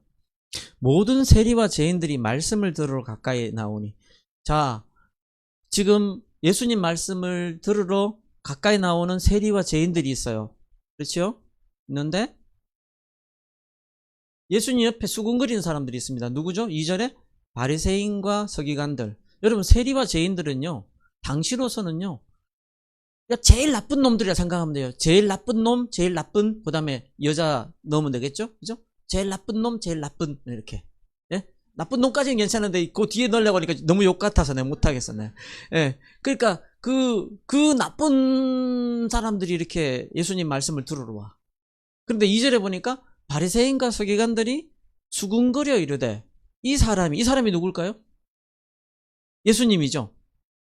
모든 세리와 죄인들이 말씀을 들으러 가까이 나오니. 자, 지금 예수님 말씀을 들으러 가까이 나오는 세리와 죄인들이 있어요. 그렇죠? 있는데 예수님 옆에 수군거리는 사람들이 있습니다. 누구죠? 2절에 바리새인과 서기관들. 여러분, 세리와 죄인들은요, 당시로서는요, 제일 나쁜 놈들이라 생각하면 돼요. 제일 나쁜 놈, 제일 나쁜, 그 다음에 여자 넣으면 되겠죠? 그죠? 제일 나쁜 놈, 제일 나쁜, 이렇게. 예? 나쁜 놈까지는 괜찮은데, 그 뒤에 넣으려고 하니까 너무 욕 같아서 내가 못하겠어, 네. 예. 그러니까, 그 나쁜 사람들이 이렇게 예수님 말씀을 들으러 와. 그런데 2절에 보니까, 바리새인과 서기관들이 수군거려 이르되, 이 사람이 누굴까요? 예수님이죠.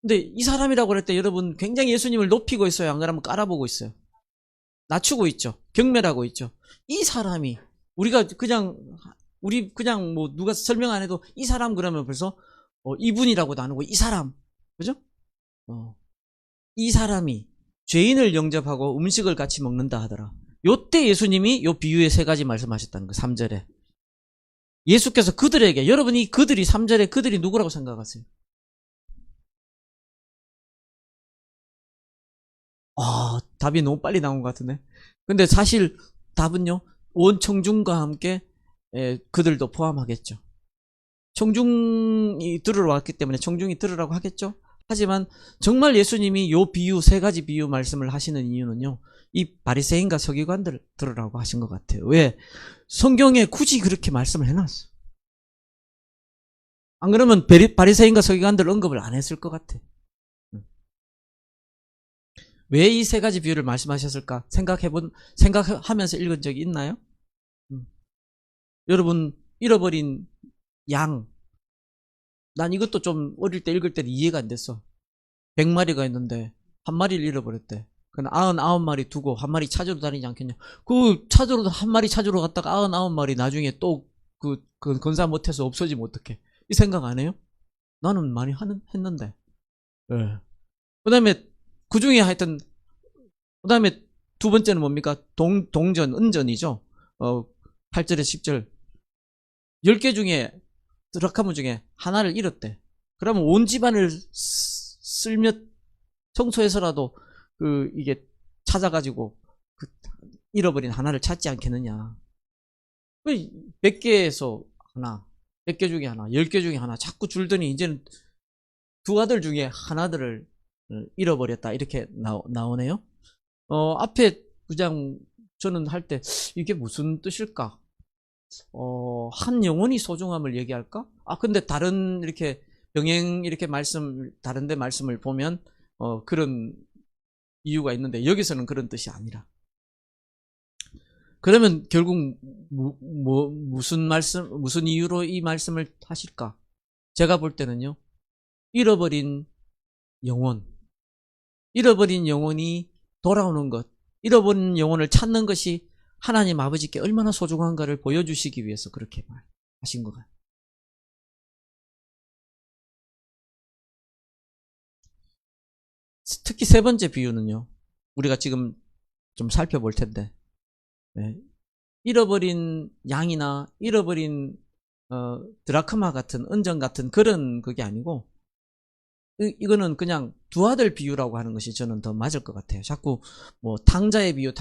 근데 이 사람이라고 그럴 때 여러분 굉장히 예수님을 높이고 있어요. 안 그러면 깔아보고 있어요. 낮추고 있죠. 경멸하고 있죠. 이 사람이 우리 그냥 뭐 누가 설명 안 해도 이 사람 그러면 벌써 이분이라고 나누고 이 사람, 그죠? 이 사람이 죄인을 영접하고 음식을 같이 먹는다 하더라. 요때 예수님이 요 비유의 3가지 말씀하셨다는 거. 3절에 예수께서 그들에게, 여러분이 그들이 3절에 그들이 누구라고 생각하세요? 답이 너무 빨리 나온 것 같은데. 근데 사실 답은요, 온 청중과 함께 그들도 포함하겠죠. 청중이 들으러 왔기 때문에 청중이 들으라고 하겠죠. 하지만 정말 예수님이 요 비유, 3가지 비유 말씀을 하시는 이유는요, 이 바리새인과 서기관들 들으라고 하신 것 같아요. 왜? 성경에 굳이 그렇게 말씀을 해놨어. 안 그러면 바리새인과 서기관들 언급을 안 했을 것 같아. 왜 이 3가지 비유를 말씀하셨을까? 생각하면서 읽은 적이 있나요? 여러분, 잃어버린 양. 난 이것도 좀 어릴 때 읽을 때는 이해가 안 됐어. 100마리가 있는데, 1마리를 잃어버렸대. 그럼 99마리 두고 1마리 찾으러 다니지 않겠냐? 그 1마리 찾으러 갔다가 99마리 나중에 또 그 건사 못해서 없어지면 어떡해? 이 생각 안 해요? 나는 많이 했는데. 예. 그 다음에 그 중에 하여튼, 그 다음에 2번째는 뭡니까? 은전이죠. 8절에 10절. 10개 중에, 드라카무 중에 하나를 잃었대. 그러면 온 집안을 쓸며 청소해서라도 이게 찾아가지고 잃어버린 하나를 찾지 않겠느냐. 100개에서 하나, 100개 중에 하나, 10개 중에 하나, 자꾸 줄더니 이제는 2 아들 중에 하나들을 잃어버렸다. 이렇게 나오네요. 앞에 그냥 저는 할 때 이게 무슨 뜻일까? 한 영혼이 소중함을 얘기할까? 근데 다른 이렇게 병행 이렇게 다른데 말씀을 보면 그런 이유가 있는데 여기서는 그런 뜻이 아니라. 그러면 결국 무슨 이유로 이 말씀을 하실까? 제가 볼 때는요, 잃어버린 영혼이 돌아오는 것, 잃어버린 영혼을 찾는 것이 하나님 아버지께 얼마나 소중한가를 보여주시기 위해서 그렇게 하신 것 같아요. 특히 3번째 비유는요, 우리가 지금 좀 살펴볼 텐데, 잃어버린 양이나 잃어버린 드라크마 같은, 은전 같은 그런 그게 아니고, 이거는 그냥 2 아들 비유라고 하는 것이 저는 더 맞을 것 같아요. 자꾸 뭐 탕자의 비유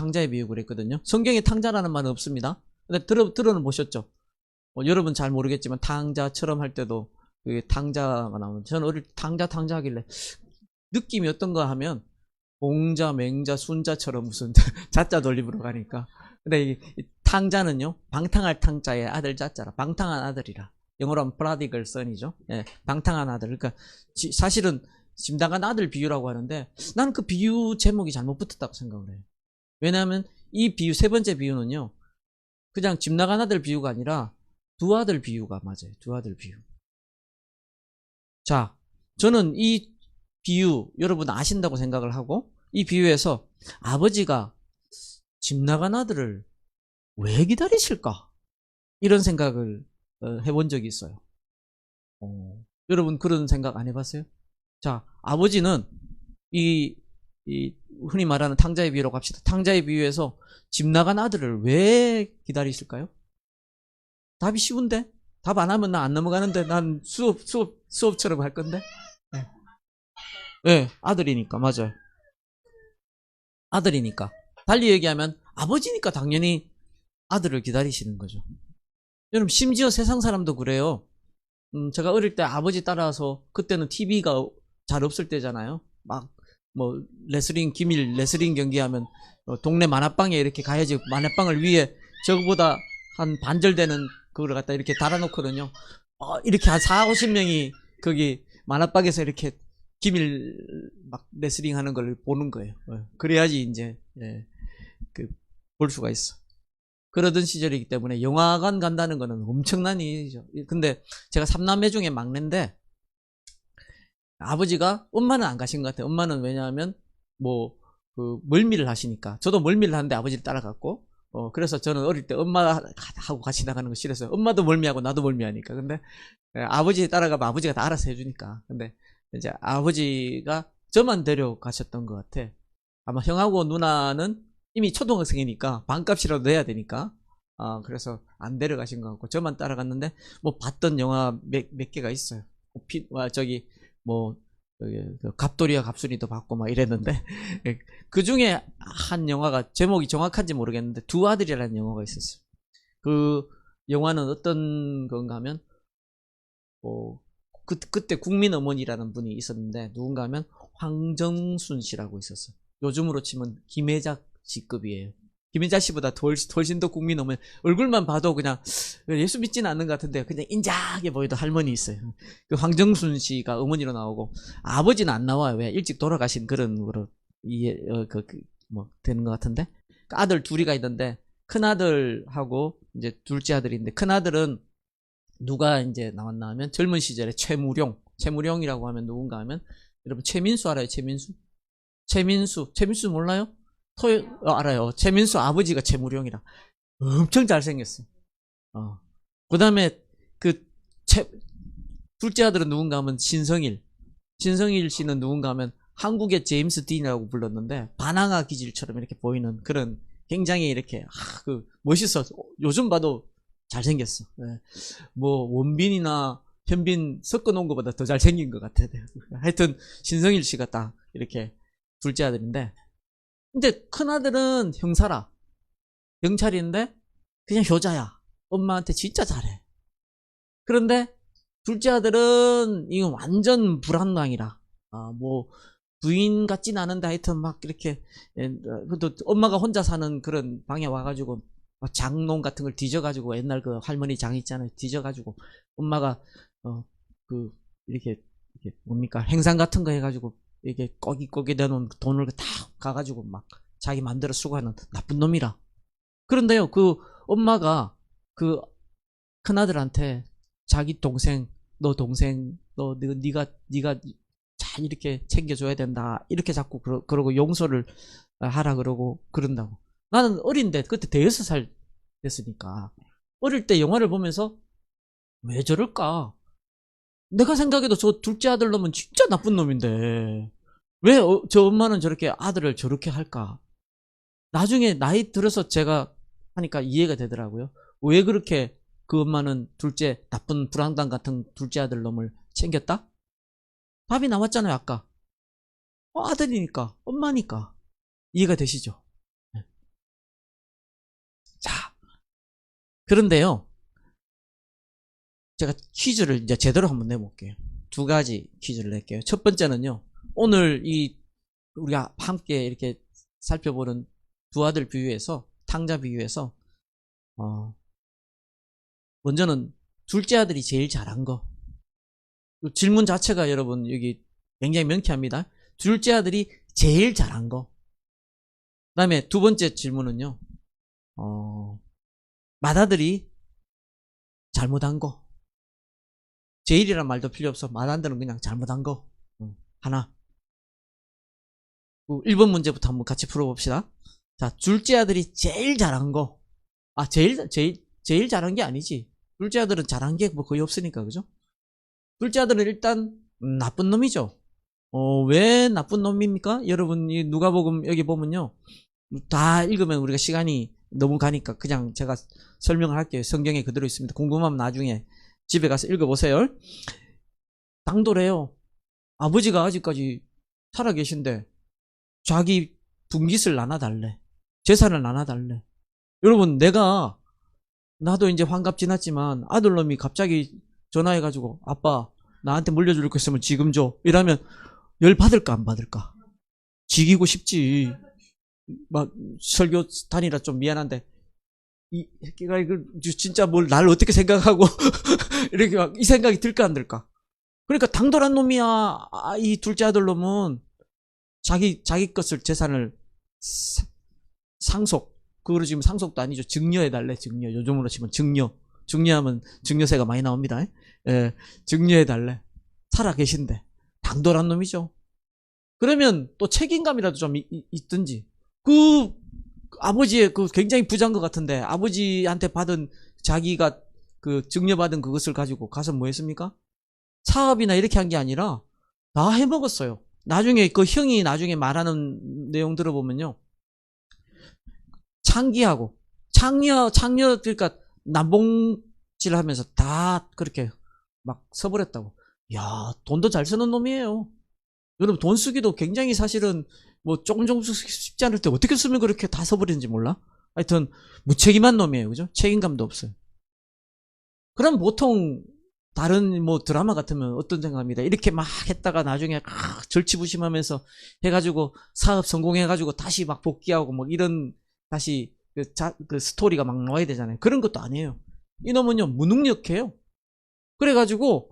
그랬거든요. 성경에 탕자라는 말은 없습니다. 근데 들어는 보셨죠? 여러분 잘 모르겠지만 탕자처럼 할 때도 그 탕자가 나오는. 저는 어릴 때 탕자 하길래 느낌이 어떤가 하면 공자, 맹자, 순자처럼 무슨 자자 돌림으로 가니까. 근데 이 탕자는요, 방탕할 탕자의 아들 자자라, 방탕한 아들이라. 영어로 하면 prodigal son이죠. 예, 방탕한 아들. 그러니까 사실은 짐당한 아들 비유라고 하는데 나는 그 비유 제목이 잘못 붙었다고 생각을 해요. 왜냐하면 이 비유, 3번째 비유는요, 그냥 집 나간 아들 비유가 아니라 2 아들 비유가 맞아요. 2 아들 비유. 자, 저는 이 비유 여러분 아신다고 생각을 하고, 이 비유에서 아버지가 집 나간 아들을 왜 기다리실까? 이런 생각을 해본 적이 있어요. 여러분 그런 생각 안 해봤어요? 자, 아버지는 이 흔히 말하는 탕자의 비유라고 합시다. 탕자의 비유에서 집 나간 아들을 왜 기다리실까요? 답이 쉬운데? 답 안 하면 나 안 넘어가는데 난 수업처럼 할 건데? 네. 네, 아들이니까, 맞아요. 아들이니까. 달리 얘기하면 아버지니까 당연히 아들을 기다리시는 거죠. 여러분, 심지어 세상 사람도 그래요. 제가 어릴 때 아버지 따라서 그때는 TV가 잘 없을 때잖아요. 막, 뭐, 기밀 레슬링 경기하면 동네 만화방에 이렇게 가야지 만화방을 위에 저거보다 한 반절 되는 그걸 갖다 이렇게 달아놓거든요. 이렇게 한 4, 50명이 거기 만화방에서 이렇게 기밀 막 레슬링 하는 걸 보는 거예요. 그래야지 이제, 볼 수가 있어. 그러던 시절이기 때문에 영화관 간다는 거는 엄청난 일이죠. 근데 제가 3남매 중에 막내인데, 아버지가, 엄마는 안 가신 것 같아요. 엄마는 왜냐하면, 멀미를 하시니까. 저도 멀미를 하는데 아버지를 따라갔고, 그래서 저는 어릴 때 엄마하고 같이 나가는 거 싫어서요. 엄마도 멀미하고 나도 멀미하니까. 근데, 아버지 따라가면 아버지가 다 알아서 해주니까. 근데, 이제 아버지가 저만 데려가셨던 것 같아. 아마 형하고 누나는 이미 초등학생이니까 반값이라도 내야 되니까. 그래서 안 데려가신 것 같고, 저만 따라갔는데, 봤던 영화 몇 개가 있어요. 갑돌이와 갑순이도 봤고 막 이랬는데 그 중에 한 영화가 제목이 정확한지 모르겠는데 두 아들이라는 영화가 있었어요. 그 영화는 어떤 건가 하면 그때 국민 어머니라는 분이 있었는데 누군가 하면 황정순 씨라고 있었어요. 요즘으로 치면 김혜자 씨급이에요. 김혜자 씨보다 훨씬 더 국민 어머니. 얼굴만 봐도 그냥 예수 믿지는 않는 것 같은데 그냥 인자하게 보이던 할머니 있어요. 그 황정순 씨가 어머니로 나오고 아버지는 안 나와요. 왜? 일찍 돌아가신 그런 거로 되는 것 같은데 아들 둘이가 있는데 큰 아들하고 이제 둘째 아들인데 큰 아들은 누가 이제 나왔나 하면 젊은 시절에 최무룡이라고 하면 누군가 하면 여러분 최민수 알아요? 최민수 몰라요? 알아요. 최민수 아버지가 최무룡이라 엄청 잘생겼어. 그 다음에 둘째 아들은 누군가 하면 신성일 씨는 누군가 하면 한국의 제임스 딘이라고 불렀는데 바나나 기질처럼 이렇게 보이는 그런 굉장히 이렇게 멋있어. 요즘 봐도 잘생겼어. 네. 원빈이나 현빈 섞어놓은 것보다 더 잘생긴 것 같아. 하여튼 신성일 씨가 딱 이렇게 둘째 아들인데 근데 큰아들은 형사라. 경찰인데 그냥 효자야. 엄마한테 진짜 잘해. 그런데 둘째 아들은 이건 완전 불안강이라. 부인 같진 않은데 하여튼 막 이렇게 그래도 엄마가 혼자 사는 그런 방에 와가지고 장롱 같은 걸 뒤져가지고 옛날 그 할머니 장 있잖아요. 뒤져가지고 엄마가 이렇게 뭡니까 행상 같은 거 해가지고 이게 꺼기 내놓은 돈을 다 가가지고 막 자기 맘대로 쓰고 하는 나쁜 놈이라. 그런데요, 그 엄마가 그 큰아들한테 자기 동생, 네가 잘 이렇게 챙겨줘야 된다. 이렇게 자꾸 그러고 용서를 하라 그러고 그런다고. 나는 어린데 그때 대여섯 살 됐으니까 어릴 때 영화를 보면서 왜 저럴까? 내가 생각해도 저 둘째 아들 놈은 진짜 나쁜 놈인데 왜 저 엄마는 저렇게 아들을 저렇게 할까? 나중에 나이 들어서 제가 하니까 이해가 되더라고요. 왜 그렇게 그 엄마는 나쁜 불황당 같은 둘째 아들 놈을 챙겼다? 답이 나왔잖아요, 아까. 아들이니까, 엄마니까. 이해가 되시죠? 네. 자, 그런데요. 제가 퀴즈를 이제 제대로 한번 내볼게요. 두 가지 퀴즈를 낼게요. 첫 번째는요. 오늘 우리가 함께 이렇게 살펴보는 두 아들 비유에서 탕자 비유에서 먼저는 둘째 아들이 제일 잘한 거. 질문 자체가 여러분 여기 굉장히 명쾌합니다. 둘째 아들이 제일 잘한 거. 그 다음에 두 번째 질문은요. 맏아들이 잘못한 거. 제일이란 말도 필요 없어. 맏아들은 그냥 잘못한 거. 하나. 1번 문제부터 한번 같이 풀어봅시다. 자, 둘째 아들이 제일 잘한 거. 제일 잘한 게 아니지. 둘째 아들은 잘한 게 거의 없으니까, 그죠? 둘째 아들은 일단 나쁜 놈이죠. 왜 나쁜 놈입니까? 여러분, 누가복음 여기 보면요. 다 읽으면 우리가 시간이 너무 가니까 그냥 제가 설명을 할게요. 성경에 그대로 있습니다. 궁금하면 나중에 집에 가서 읽어보세요. 당돌해요. 아버지가 아직까지 살아 계신데 자기 분깃을 나눠달래. 재산을 나눠달래. 여러분, 나도 이제 환갑 지났지만 아들놈이 갑자기 전화해가지고 아빠 나한테 물려줄 거 있으면 지금 줘. 이러면 열 받을까 안 받을까? 지기고 싶지. 막 설교 다니라 좀 미안한데 이 새끼가 이거 진짜 뭘 날 어떻게 생각하고 이렇게 막 이 생각이 들까 안 들까? 그러니까 당돌한 놈이야. 이 둘째 아들 놈은 자기 것을 재산을 상속, 그거로 지금 상속도 아니죠. 증여해달래. 증여. 요즘으로 치면 증여하면 증여세가 많이 나옵니다. 예, 증여해달래. 살아 계신데 당돌한 놈이죠. 그러면 또 책임감이라도 좀 있든지. 그 아버지의 그 굉장히 부자인 것 같은데 아버지한테 받은 자기가 그 증여받은 그것을 가지고 가서 뭐 했습니까? 사업이나 이렇게 한 게 아니라 다 해먹었어요. 나중에 그 형이 나중에 말하는 내용 들어보면요. 창녀 그러니까 남봉질 하면서 다 그렇게 막 써버렸다고. 야, 돈도 잘 쓰는 놈이에요. 여러분, 돈 쓰기도 굉장히 사실은 뭐 조금 쉽지 않을 때 어떻게 쓰면 그렇게 다 써버리는지 몰라? 하여튼 무책임한 놈이에요. 그죠? 책임감도 없어요. 그럼 보통 다른 뭐 드라마 같으면 어떤 생각합니다. 이렇게 막 했다가 나중에 절치부심하면서 해가지고 사업 성공해가지고 다시 막 복귀하고 뭐 이런 다시 그 스토리가 막 나와야 되잖아요. 그런 것도 아니에요. 이놈은요 무능력해요. 그래가지고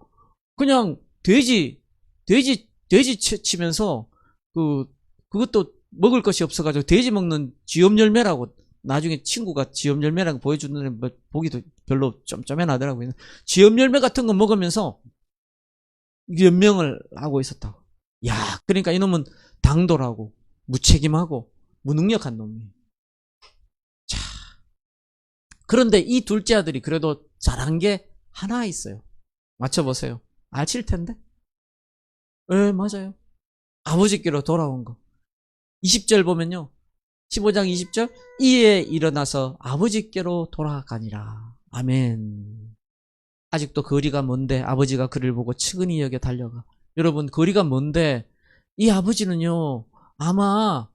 그냥 돼지 치면서 그것도 먹을 것이 없어가지고 돼지 먹는 쥐염열매라고 나중에 친구가 쥐염열매라고 보여주는 보기도 별로 쫌쫌해나더라고요. 쥐염열매 같은 거 먹으면서 연명을 하고 있었다고. 야, 그러니까 이놈은 당돌하고 무책임하고 무능력한 놈이에요. 자, 그런데 이 둘째 아들이 그래도 잘한 게 하나 있어요. 맞춰보세요. 아실 텐데. 네, 맞아요. 아버지께로 돌아온 거. 20절 보면요. 15장 20절. 이에 일어나서 아버지께로 돌아가니라. 아멘. 아직도 거리가 먼데 아버지가 그를 보고 측은히 여겨 달려가. 여러분, 거리가 먼데 이 아버지는요. 아마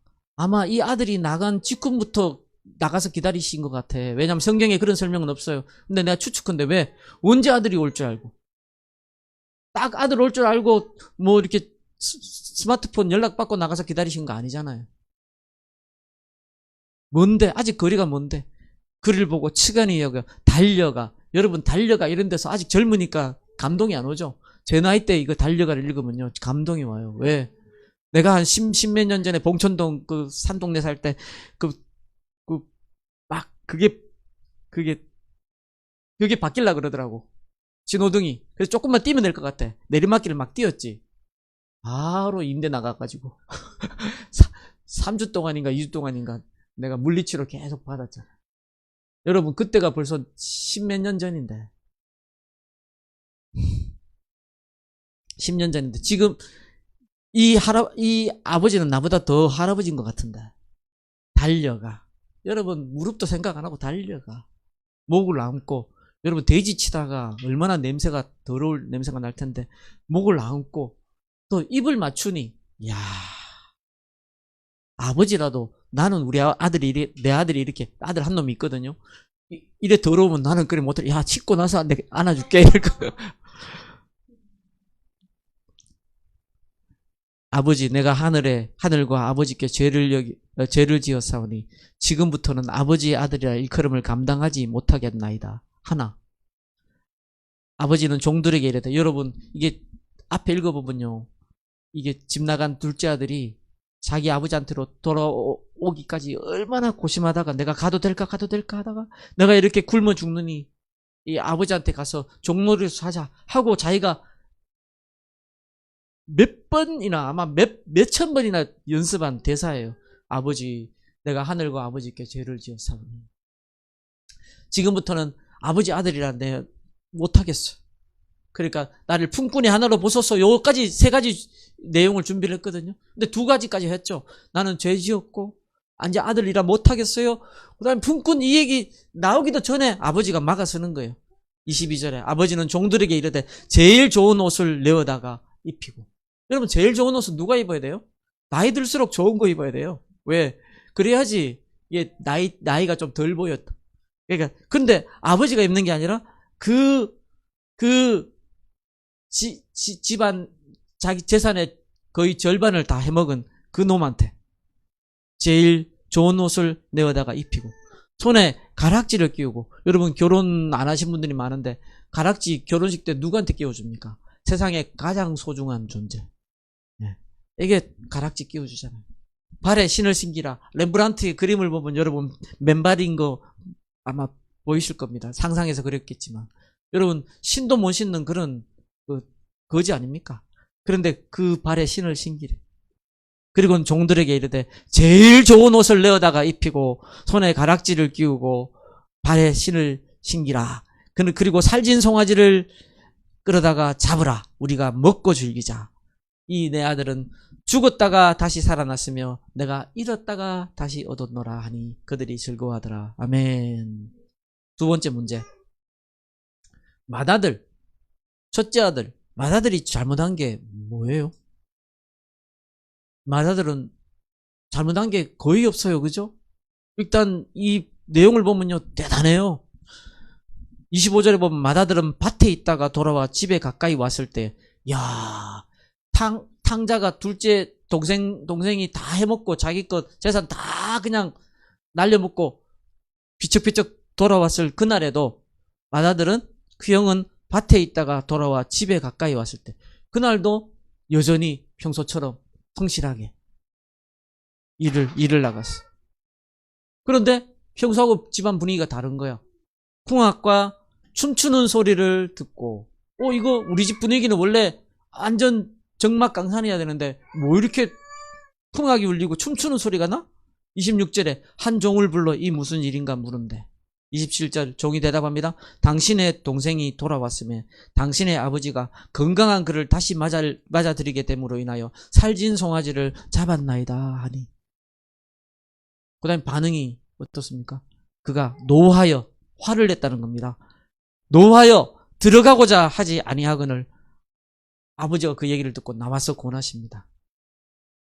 이 아들이 나간 직후부터 나가서 기다리신 것 같아. 왜냐면 성경에 그런 설명은 없어요. 근데 내가 추측한데 왜? 언제 아들이 올 줄 알고. 딱 아들 올 줄 알고 뭐 이렇게 스마트폰 연락받고 나가서 기다리신 거 아니잖아요. 뭔데? 아직 거리가 뭔데? 그를 보고 측은히 여겨 달려가. 여러분, 달려가 이런 데서 아직 젊으니까 감동이 안 오죠? 제 나이 때 이거 달려가를 읽으면요 감동이 와요. 왜? 내가 한 십몇 년 전에 봉천동 그 산동네 살 때 막 그게 바뀔라 그러더라고. 신호등이. 그래서 조금만 뛰면 될 것 같아. 내리막길을 막 뛰었지. 바로 임대 나가가지고 3주 동안인가 2주 동안인가 내가 물리치료 계속 받았잖아. 여러분, 그때가 벌써 십몇 년 전인데 10년 전인데 지금 이 아버지는 나보다 더 할아버지인 것 같은데 달려가. 여러분, 무릎도 생각 안 하고 달려가. 목을 안고. 여러분, 돼지 치다가 얼마나 냄새가 더러울 냄새가 날 텐데 목을 안고 또 입을 맞추니, 야, 아버지라도 나는 우리 아들이 내 아들이 이렇게 아들 한 놈이 있거든요. 이래 더러우면 나는 그래 못해. 야, 씻고 나서 내가 안아줄게. 아버지, 내가 하늘과 아버지께 죄를 지었사오니 지금부터는 아버지의 아들이라 일컬음을 감당하지 못하겠나이다. 하나. 아버지는 종들에게 이랬다. 여러분, 이게 앞에 읽어보면요. 이게 집 나간 둘째 아들이 자기 아버지한테로 돌아오기까지 얼마나 고심하다가 내가 가도 될까 하다가 내가 이렇게 굶어 죽느니 이 아버지한테 가서 종로를 사자 하고 자기가 몇 번이나 아마 몇천 번이나 연습한 대사예요. 아버지, 내가 하늘과 아버지께 죄를 지었사오니 지금부터는 아버지 아들이라 내 못하겠어. 그러니까 나를 품꾼이 하나로 보소서. 요까지 세 가지 내용을 준비를 했거든요. 근데 두 가지까지 했죠. 나는 죄 지었고 이제 아들이라 못하겠어요. 그 다음에 품꾼 이 얘기 나오기도 전에 아버지가 막아서는 거예요. 22절에 아버지는 종들에게 이르되 제일 좋은 옷을 내어다가 입히고. 여러분 제일 좋은 옷은 누가 입어야 돼요? 나이 들수록 좋은 거 입어야 돼요. 왜? 그래야지 이게 나이가 좀 덜 보였다. 그러니까 근데 아버지가 입는 게 아니라 집안 자기 재산의 거의 절반을 다 해먹은 그 놈한테 제일 좋은 옷을 내어다가 입히고 손에 가락지를 끼우고. 여러분 결혼 안 하신 분들이 많은데 가락지 결혼식 때 누구한테 끼워줍니까? 세상에 가장 소중한 존재. 이게 가락지 끼워주잖아요. 발에 신을 신기라. 렘브란트의 그림을 보면 여러분 맨발인 거 아마 보이실 겁니다. 상상해서 그렸겠지만 여러분 신도 못 신는 그런 거지 아닙니까? 그런데 그 발에 신을 신기래. 그리고 종들에게 이르되 제일 좋은 옷을 내어다가 입히고 손에 가락지를 끼우고 발에 신을 신기라. 그리고 살진 송아지를 끌어다가 잡으라. 우리가 먹고 즐기자. 이 내 아들은 죽었다가 다시 살아났으며 내가 잃었다가 다시 얻었노라 하니 그들이 즐거워하더라. 아멘. 두 번째 문제. 맏아들, 첫째 아들, 맏아들이 잘못한 게 뭐예요? 맏아들은 잘못한 게 거의 없어요. 그죠? 일단 이 내용을 보면요 대단해요. 25절에 보면 맏아들은 밭에 있다가 돌아와 집에 가까이 왔을 때 탕자가 둘째 동생이 다 해먹고 자기 것 재산 다 그냥 날려먹고 비척비척 돌아왔을 그날에도 맏아들은 그 형은 밭에 있다가 돌아와 집에 가까이 왔을 때 그날도 여전히 평소처럼 성실하게 일을 나갔어. 그런데 평소하고 집안 분위기가 다른 거야. 풍악과 춤추는 소리를 듣고 이거 우리 집 분위기는 원래 완전 정막강산해야 되는데 뭐 이렇게 풍악이 울리고 춤추는 소리가 나? 26절에 한 종을 불러 이 무슨 일인가 물은대. 27절 종이 대답합니다. 당신의 동생이 돌아왔으며 당신의 아버지가 건강한 그를 다시 맞아들이게 됨으로 인하여 살진 송아지를 잡았나이다 하니. 그 다음에 반응이 어떻습니까? 그가 노하여 화를 냈다는 겁니다. 노하여 들어가고자 하지 아니하거늘 아버지가 그 얘기를 듣고 나와서 권하십니다.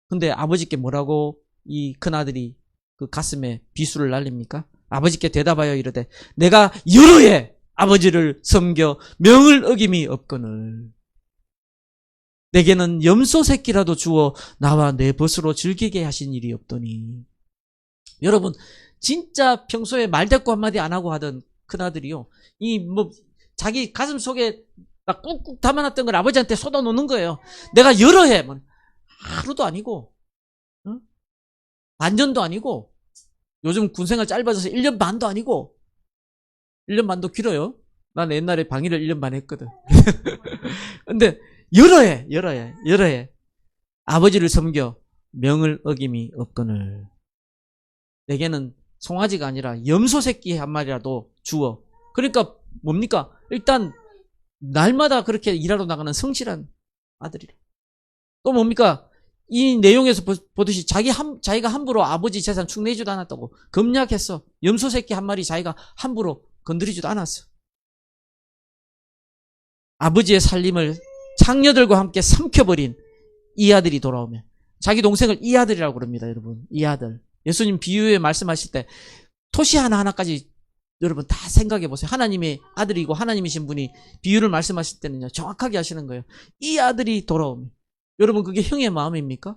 근데 아버지께 뭐라고 이 큰아들이 그 가슴에 비수를 날립니까? 아버지께 대답하여 이르되 내가 여러 해 아버지를 섬겨 명을 어김이 없거늘 내게는 염소 새끼라도 주어 나와 내 벗으로 즐기게 하신 일이 없더니. 여러분 진짜 평소에 말대꾸 한마디 안 하고 하던 큰아들이요 자기 가슴 속에 막 꾹꾹 담아놨던 걸 아버지한테 쏟아놓는 거예요. 내가 여러 해 하루도 아니고 반년도 아니고 요즘 군생활 짧아져서 1년 반도 아니고 1년 반도 길어요. 난 옛날에 방일을 1년 반 했거든. 근데 여러 해 아버지를 섬겨 명을 어김이 없거늘 내게는 송아지가 아니라 염소 새끼 한 마리라도 주어. 그러니까 뭡니까? 일단 날마다 그렇게 일하러 나가는 성실한 아들이래. 또 뭡니까? 이 내용에서 보듯이 자기가 함부로 아버지 재산 축내지도 않았다고 검약했어. 염소 새끼 한 마리 자기가 함부로 건드리지도 않았어. 아버지의 살림을 창녀들과 함께 삼켜버린 이 아들이 돌아오면 자기 동생을 이 아들이라고 그럽니다. 여러분 이 아들. 예수님 비유에 말씀하실 때 토시 하나하나까지 여러분 다 생각해 보세요. 하나님의 아들이고 하나님이신 분이 비유를 말씀하실 때는요 정확하게 하시는 거예요. 이 아들이 돌아오면 여러분 그게 형의 마음입니까?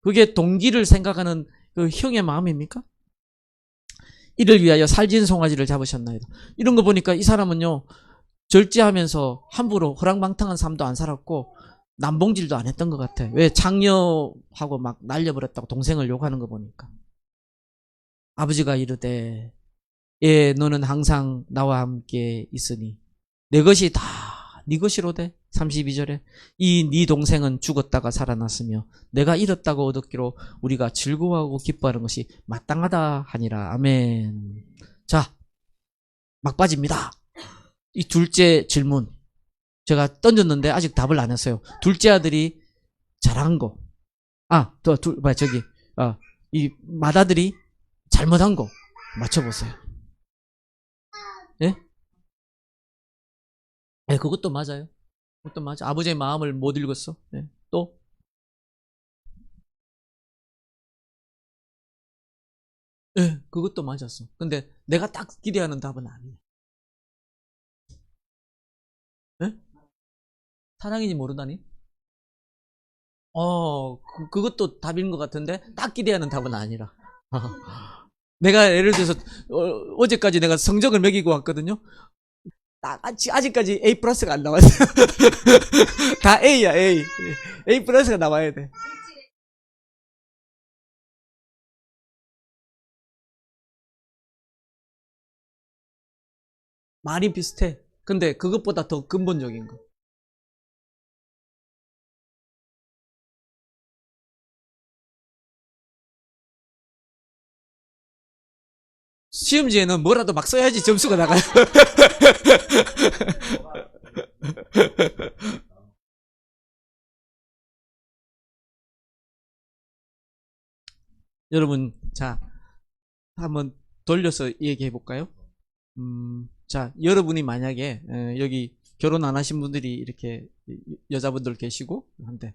그게 동기를 생각하는 그 형의 마음입니까? 이를 위하여 살진 송아지를 잡으셨나이다. 이런 거 보니까 이 사람은요 절제하면서 함부로 허랑방탕한 삶도 안 살았고 남봉질도 안 했던 것 같아. 왜? 장녀하고 막 날려버렸다고 동생을 욕하는 거 보니까. 아버지가 이르되 너는 항상 나와 함께 있으니 내 것이 다 네 것이로되. 32절에 이 네 동생은 죽었다가 살아났으며 내가 잃었다고 얻었기로 우리가 즐거워하고 기뻐하는 것이 마땅하다 하니라. 아멘. 자, 막바지입니다. 이 둘째 질문 제가 던졌는데 아직 답을 안 했어요. 둘째 아들이 잘한 거. 이 맏아들이 잘못한 거 맞춰보세요. 예? 예, 그것도 맞아요. 그것도 맞아. 아버지의 마음을 못 읽었어. 예. 또? 예, 그것도 맞았어. 근데 내가 딱 기대하는 답은 아니에요. 예? 사랑인지 모르다니? 그것도 답인 것 같은데 딱 기대하는 답은 아니라. 내가 예를 들어서 어제까지 내가 성적을 매기고 왔거든요. 아직까지 A 플러스가 안 나왔어요. 다 A야, A. A 플러스가 나와야 돼. 말이 비슷해. 근데 그것보다 더 근본적인 거. 시험지에는 뭐라도 막 써야지 점수가 나가요. 여러분, 자, 한번 돌려서 얘기해 볼까요? 자, 여러분이 만약에 여기 결혼 안 하신 분들이 이렇게 여자분들 계시고 한데,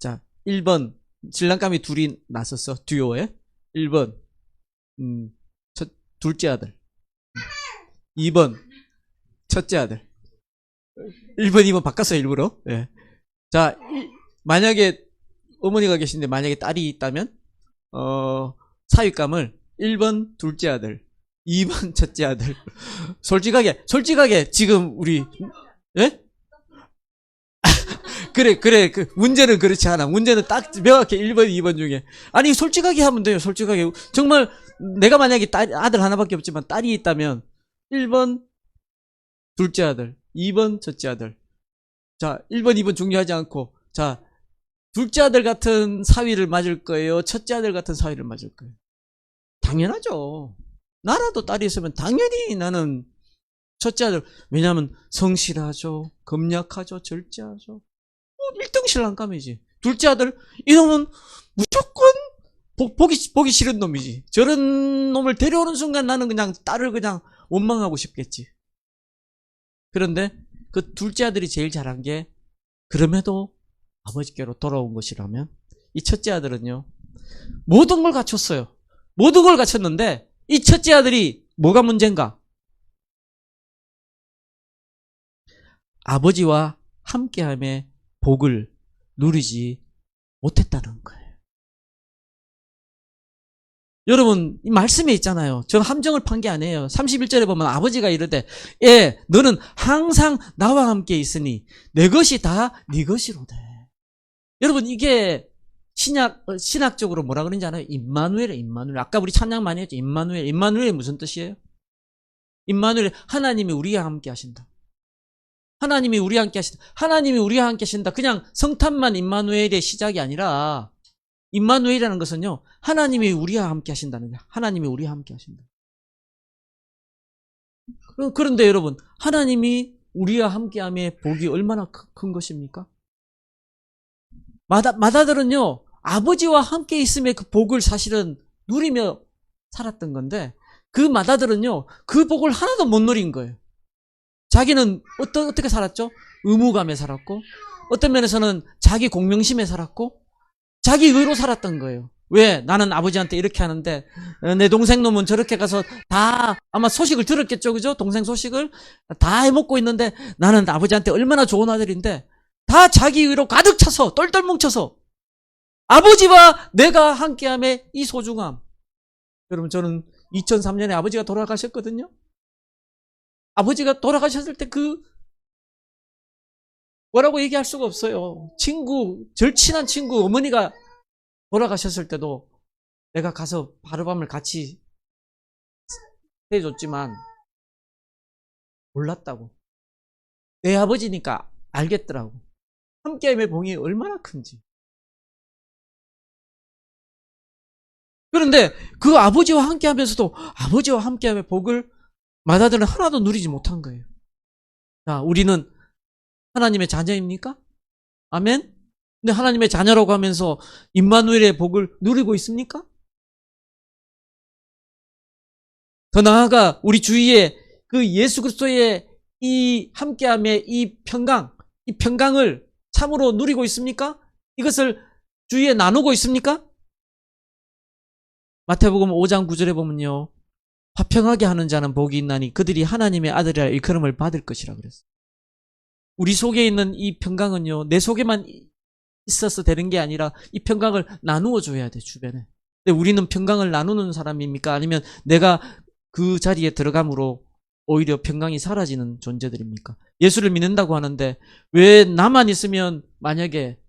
자, 1번 신랑감이 둘이 나섰어. 듀오에. 1번 둘째 아들. 2번 첫째 아들. 1번, 2번 바꿨어요, 일부러. 예. 자, 만약에 어머니가 계신데 만약에 딸이 있다면 사윗감을 1번 둘째 아들, 2번 첫째 아들. 솔직하게 지금 우리 예? 그래 그 문제는 그렇지 않아. 문제는 딱 명확해. 1번 2번 중에. 아니 솔직하게 하면 돼요. 솔직하게. 정말 내가 만약에 아들 하나밖에 없지만 딸이 있다면 1번 둘째 아들, 2번 첫째 아들. 자, 1번 2번 중요하지 않고, 자, 둘째 아들 같은 사위를 맞을 거예요? 첫째 아들 같은 사위를 맞을 거예요? 당연하죠. 나라도 딸이 있으면 당연히 나는 첫째 아들. 왜냐하면 성실하죠, 검약하죠, 절제하죠. 1등 신랑감이지. 둘째 아들, 이놈은 무조건 보기 싫은 놈이지. 저런 놈을 데려오는 순간 나는 그냥 딸을 그냥 원망하고 싶겠지. 그런데 그 둘째 아들이 제일 잘한 게 그럼에도 아버지께로 돌아온 것이라면 이 첫째 아들은요, 모든 걸 갖췄어요. 모든 걸 갖췄는데 이 첫째 아들이 뭐가 문제인가? 아버지와 함께함의 복을 누리지 못했다는 거예요. 여러분, 이 말씀에 있잖아요. 저는 함정을 판 게 아니에요. 31절에 보면 아버지가 이르되, 예, 너는 항상 나와 함께 있으니 내 것이 다 네 것이로되. 여러분, 이게 신학적으로 뭐라 그러는지 알아요? 임마누엘이에요, 임마누엘. 아까 우리 찬양 많이 했죠. 임마누엘. 임마누엘이 무슨 뜻이에요? 임마누엘, 하나님이 우리와 함께 하신다. 하나님이 우리와 함께 하신다. 하나님이 우리와 함께 하신다. 그냥 성탄만 임마누엘의 시작이 아니라, 임마누엘이라는 것은요, 하나님이 우리와 함께 하신다는 거예요. 하나님이 우리와 함께 하신다. 그런데 여러분, 하나님이 우리와 함께함의 복이 얼마나 큰 것입니까? 맏아들은요, 아버지와 함께 있음의 그 복을 사실은 누리며 살았던 건데, 그 맏아들은요, 그 복을 하나도 못 누린 거예요. 자기는 어떻게 살았죠? 의무감에 살았고, 어떤 면에서는 자기 공명심에 살았고, 자기 의로 살았던 거예요. 왜? 나는 아버지한테 이렇게 하는데 내 동생 놈은 저렇게 가서 다 아마 소식을 들었겠죠, 그죠? 동생 소식을 다 해먹고 있는데 나는 아버지한테 얼마나 좋은 아들인데 다 자기 의로 가득 차서 똘똘 뭉쳐서 아버지와 내가 함께함의 이 소중함. 여러분, 저는 2003년에 아버지가 돌아가셨거든요. 아버지가 돌아가셨을 때 뭐라고 얘기할 수가 없어요. 절친한 친구 어머니가 돌아가셨을 때도 내가 가서 하룻밤을 같이 해줬지만 몰랐다고. 내 아버지니까 알겠더라고. 함께함의 봉이 얼마나 큰지. 그런데 그 아버지와 함께하면서도 아버지와 함께함의 복을 맏아들은 하나도 누리지 못한 거예요. 자, 우리는 하나님의 자녀입니까? 아멘? 근데 하나님의 자녀라고 하면서 임마누엘의 복을 누리고 있습니까? 더 나아가 우리 주위에 그 예수 그리스도의 이 함께함의 이 평강을 참으로 누리고 있습니까? 이것을 주위에 나누고 있습니까? 마태복음 5장 9절에 보면요, 화평하게 하는 자는 복이 있나니 그들이 하나님의 아들이라 일컬음을 받을 것이라 그랬어요. 우리 속에 있는 이 평강은요, 내 속에만 있어서 되는 게 아니라 이 평강을 나누어 줘야 돼, 주변에. 근데 우리는 평강을 나누는 사람입니까? 아니면 내가 그 자리에 들어감으로 오히려 평강이 사라지는 존재들입니까? 예수를 믿는다고 하는데 왜 나만 있으면 만약에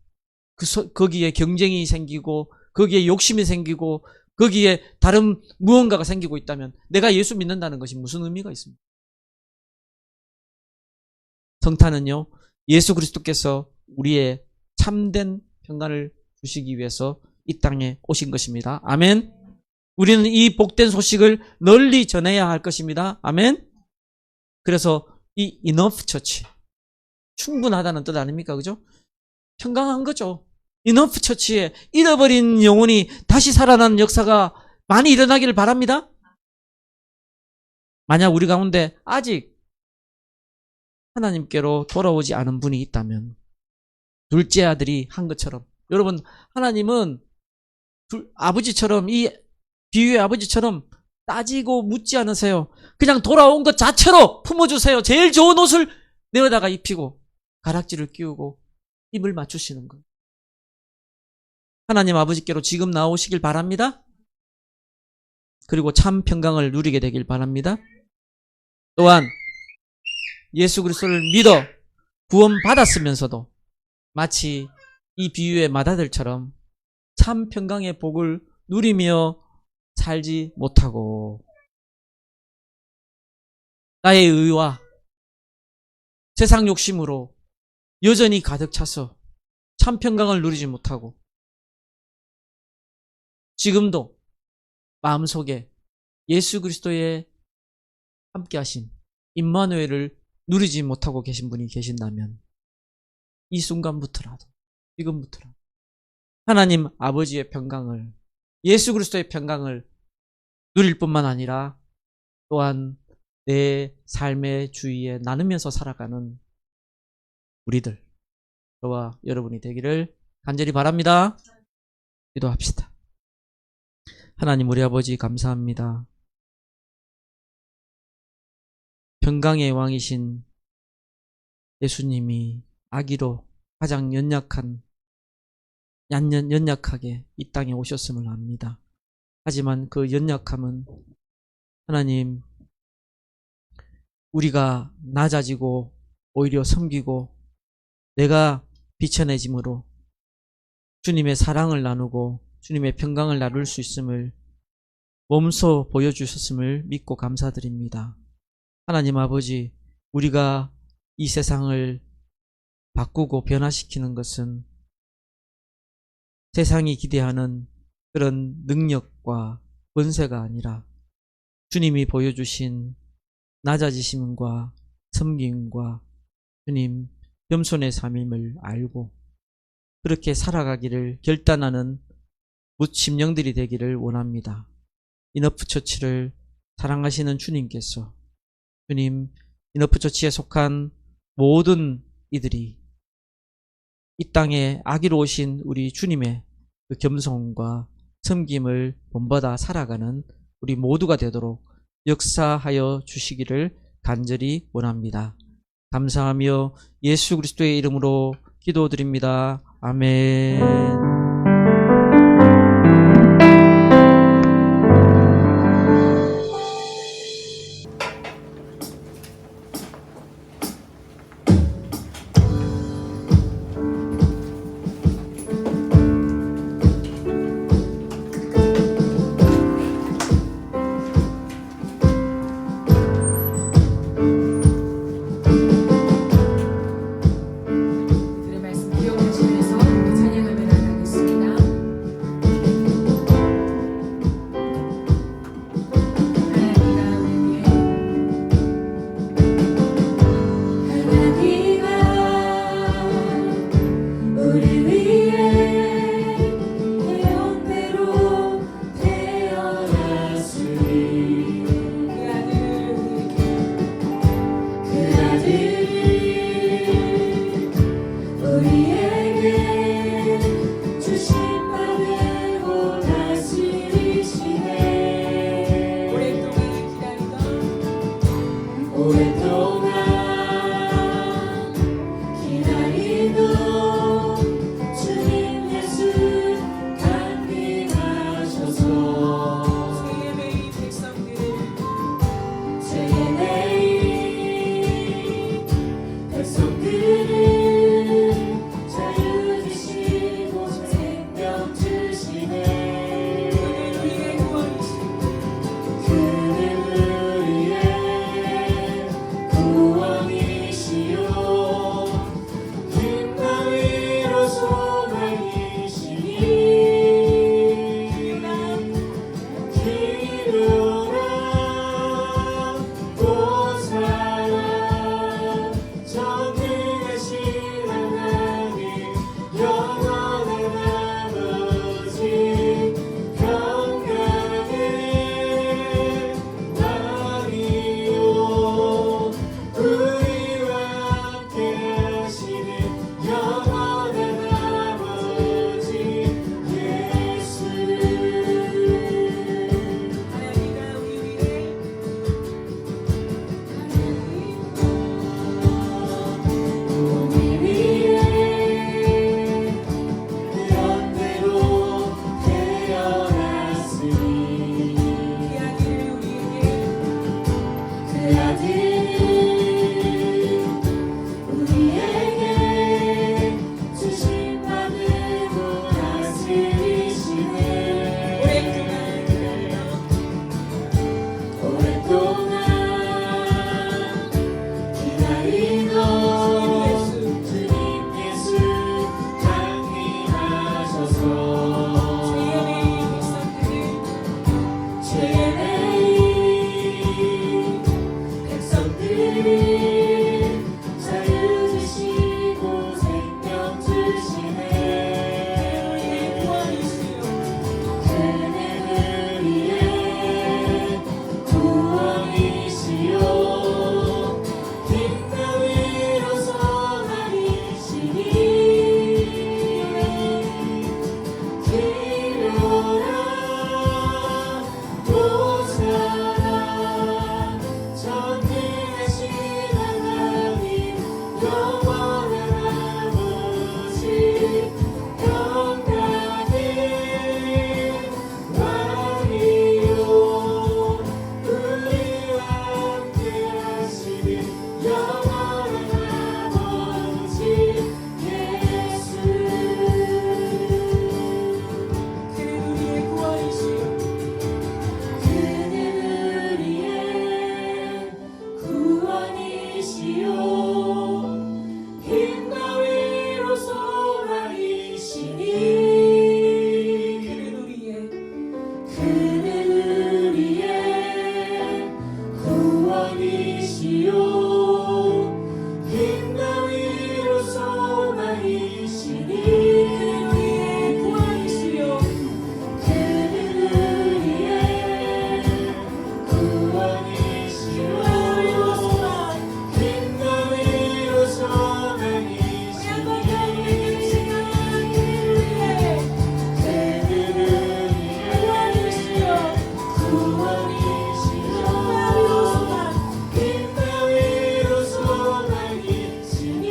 거기에 경쟁이 생기고 거기에 욕심이 생기고 거기에 다른 무언가가 생기고 있다면 내가 예수 믿는다는 것이 무슨 의미가 있습니까? 성탄은요, 예수 그리스도께서 우리의 참된 평강을 주시기 위해서 이 땅에 오신 것입니다. 아멘. 우리는 이 복된 소식을 널리 전해야 할 것입니다. 아멘. 그래서 이 enough church, 충분하다는 뜻 아닙니까? 그죠? 평강한 거죠. enough church에 잃어버린 영혼이 다시 살아나는 역사가 많이 일어나기를 바랍니다. 만약 우리 가운데 아직 하나님께로 돌아오지 않은 분이 있다면 둘째 아들이 한 것처럼, 여러분, 하나님은 아버지처럼, 이 비유의 아버지처럼 따지고 묻지 않으세요. 그냥 돌아온 것 자체로 품어주세요. 제일 좋은 옷을 내어다가 입히고 가락지를 끼우고 입을 맞추시는 거예요. 하나님 아버지께로 지금 나오시길 바랍니다. 그리고 참 평강을 누리게 되길 바랍니다. 또한 예수 그리스도를 믿어 구원받았으면서도 마치 이 비유의 맏아들처럼 참 평강의 복을 누리며 살지 못하고 나의 의와 세상 욕심으로 여전히 가득 차서 참 평강을 누리지 못하고 지금도 마음속에 예수 그리스도의 함께하신 임마누엘을 누리지 못하고 계신 분이 계신다면 이 순간부터라도, 지금부터라도 하나님 아버지의 평강을, 예수 그리스도의 평강을 누릴 뿐만 아니라 또한 내 삶의 주위에 나누면서 살아가는 우리들, 저와 여러분이 되기를 간절히 바랍니다. 기도합시다. 하나님 우리 아버지 감사합니다. 평강의 왕이신 예수님이 아기로 가장 연약하게 이 땅에 오셨음을 압니다. 하지만 그 연약함은 하나님, 우리가 낮아지고 오히려 섬기고 내가 비천해짐으로 주님의 사랑을 나누고 주님의 평강을 나눌 수 있음을 몸소 보여주셨음을 믿고 감사드립니다. 하나님 아버지, 우리가 이 세상을 바꾸고 변화시키는 것은 세상이 기대하는 그런 능력과 권세가 아니라 주님이 보여주신 낮아지심과 섬김과 주님 겸손의 삶임을 알고 그렇게 살아가기를 결단하는 심령들이 되기를 원합니다. 이너프 처치를 사랑하시는 주님께서 주님, 이너프 처치에 속한 모든 이들이 이 땅에 아기로 오신 우리 주님의 그 겸손과 섬김을 본받아 살아가는 우리 모두가 되도록 역사하여 주시기를 간절히 원합니다. 감사하며 예수 그리스도의 이름으로 기도드립니다. 아멘. 그들의 말씀 기억하시면서 찬양하며 나가겠습니다. 그는 우리의 구원이시요 긴 나위로서 나이시니 기려라 보살아 전능하신 하나님 영원한 아버지 영광의 왕이요 우리와 함께 하시는 영원한 아버지 예수 그는 우리의 구원이시요 그는 우리의 구원이시요 힘과 위로 소망이시니 그는 우리의 구원이시요 힘과 위로 소망이시니 그는 우리의 구원이시요 그는 우리의 구원이시요 힘과 위로 소망이시니 그는 우리의 구원이시요 힘과 위로 소망이시니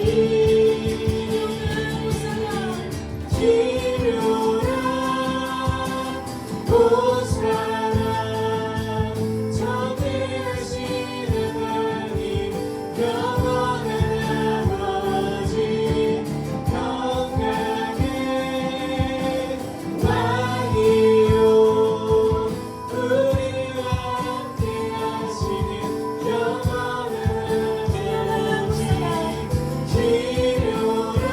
기려라 보살아 전능하신 하나님 영원한 아버지 영광의 왕이요 우리와 함께 하시는 영원한 아버지 기려라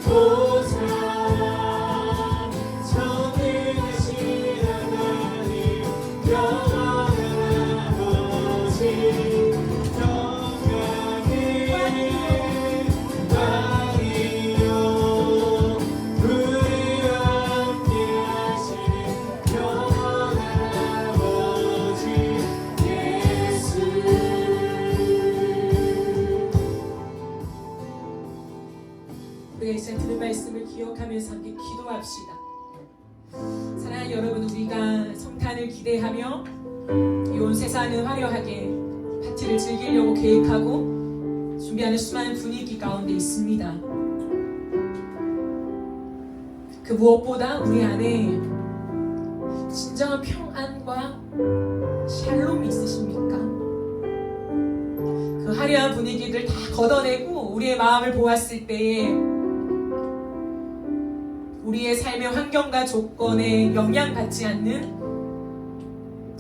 보살아 전능하신 하나님 영원한 아버지 영광의 왕이요 우리와 함께 하시는 영원한 아버지 예수 우리가 이제 들은 말씀을 기억하면서 함께 기도합시다. 사랑하는 여러분, 우리가 성탄을 기대하며 이 온 세상은 화려하게 파티를 즐기려고 계획하고 준비하는 수많은 분위기 가운데 있습니다. 그 무엇보다 우리 안에 진정한 평안과 샬롬이 있으십니까? 그 화려한 분위기들 다 걷어내고 우리의 마음을 보았을 때에 우리의 삶의 환경과 조건에 영향받지 않는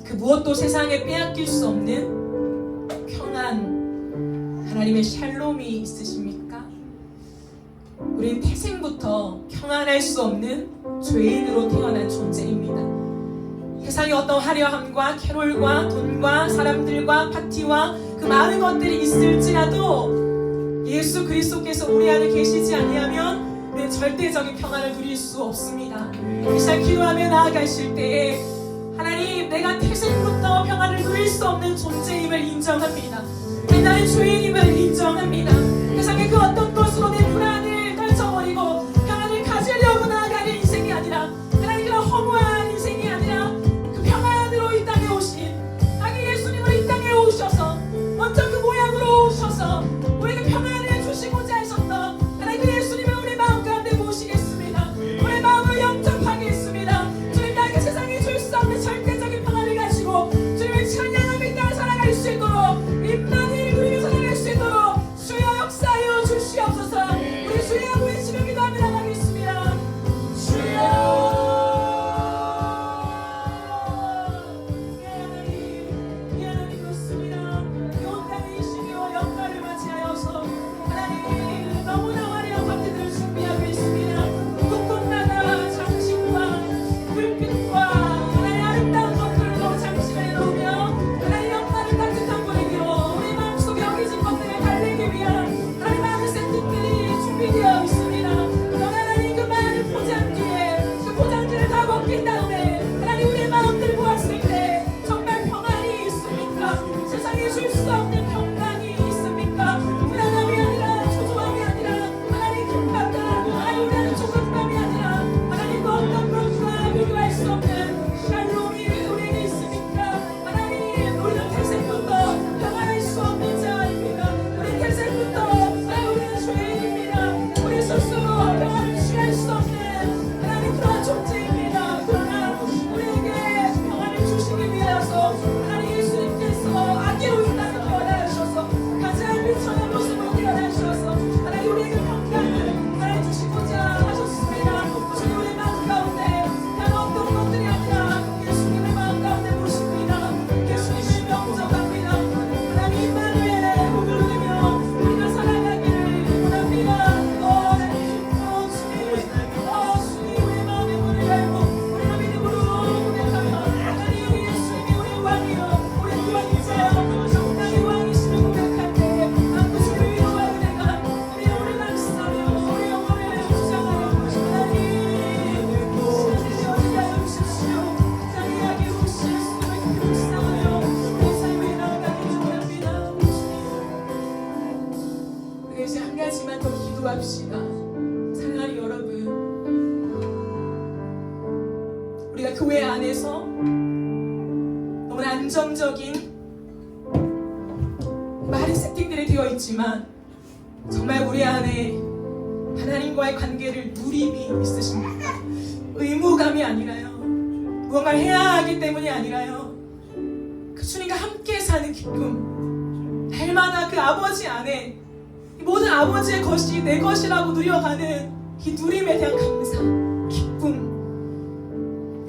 그 무엇도 세상에 빼앗길 수 없는 평안, 하나님의 샬롬이 있으십니까? 우리는 태생부터 평안할 수 없는 죄인으로 태어난 존재입니다. 세상의 어떤 화려함과 캐롤과 돈과 사람들과 파티와 그 많은 것들이 있을지라도 예수 그리스도께서 우리 안에 계시지 아니하면 우리는 절대적인 평안을 누릴 수 없습니다. 이 시간 기도하며 나아가실 때에 하나님, 내가 태생부터 평안을 누릴 수 없는 존재임을 인정합니다. 나는 죄인임을 인정합니다. 세상의 그 어떤 것으로 내 불안을 떨쳐버리고 평안을 가지려고 나아가는 인생이 아니라 하나님 그런 허무한 인생이 아니라 그 평안으로 이 땅에 오신 아기 예수님으로 이 땅에 오셔서 먼저 그 모양으로 오셔서 우리에게 평안을 주시고자 하셨던 하나님 그 예수님을 우리 마음 가운데 모시겠습니다. 우리 마음을 영접하겠습니다. 주님, 나에게 세상에 줄 수 없는 절대적인 평안을 가지고 주님을 찬양하며 이 땅을 살아갈 수 있도록 임마누엘 누리며 살아갈 수 있도록 주여 역사하여 주시옵소서. 우리 주여 외치며 기도하며 나가겠습니다. 주여 되어 있습니다. 너는 하나님 그 많은 포장 뒤에 그 포장지를 다 우리가 교회 안에서 너무나 안정적인 많은 세팅들이 되어 있지만 정말 우리 안에 하나님과의 관계를 누림이 있으십니까? 의무감이 아니라요, 무언가를 해야 하기 때문이 아니라요, 그 주님과 함께 사는 기쁨, 날마다 그 아버지 안에 모든 아버지의 것이 내 것이라고 누려가는 이 누림에 대한 감사, 기쁨,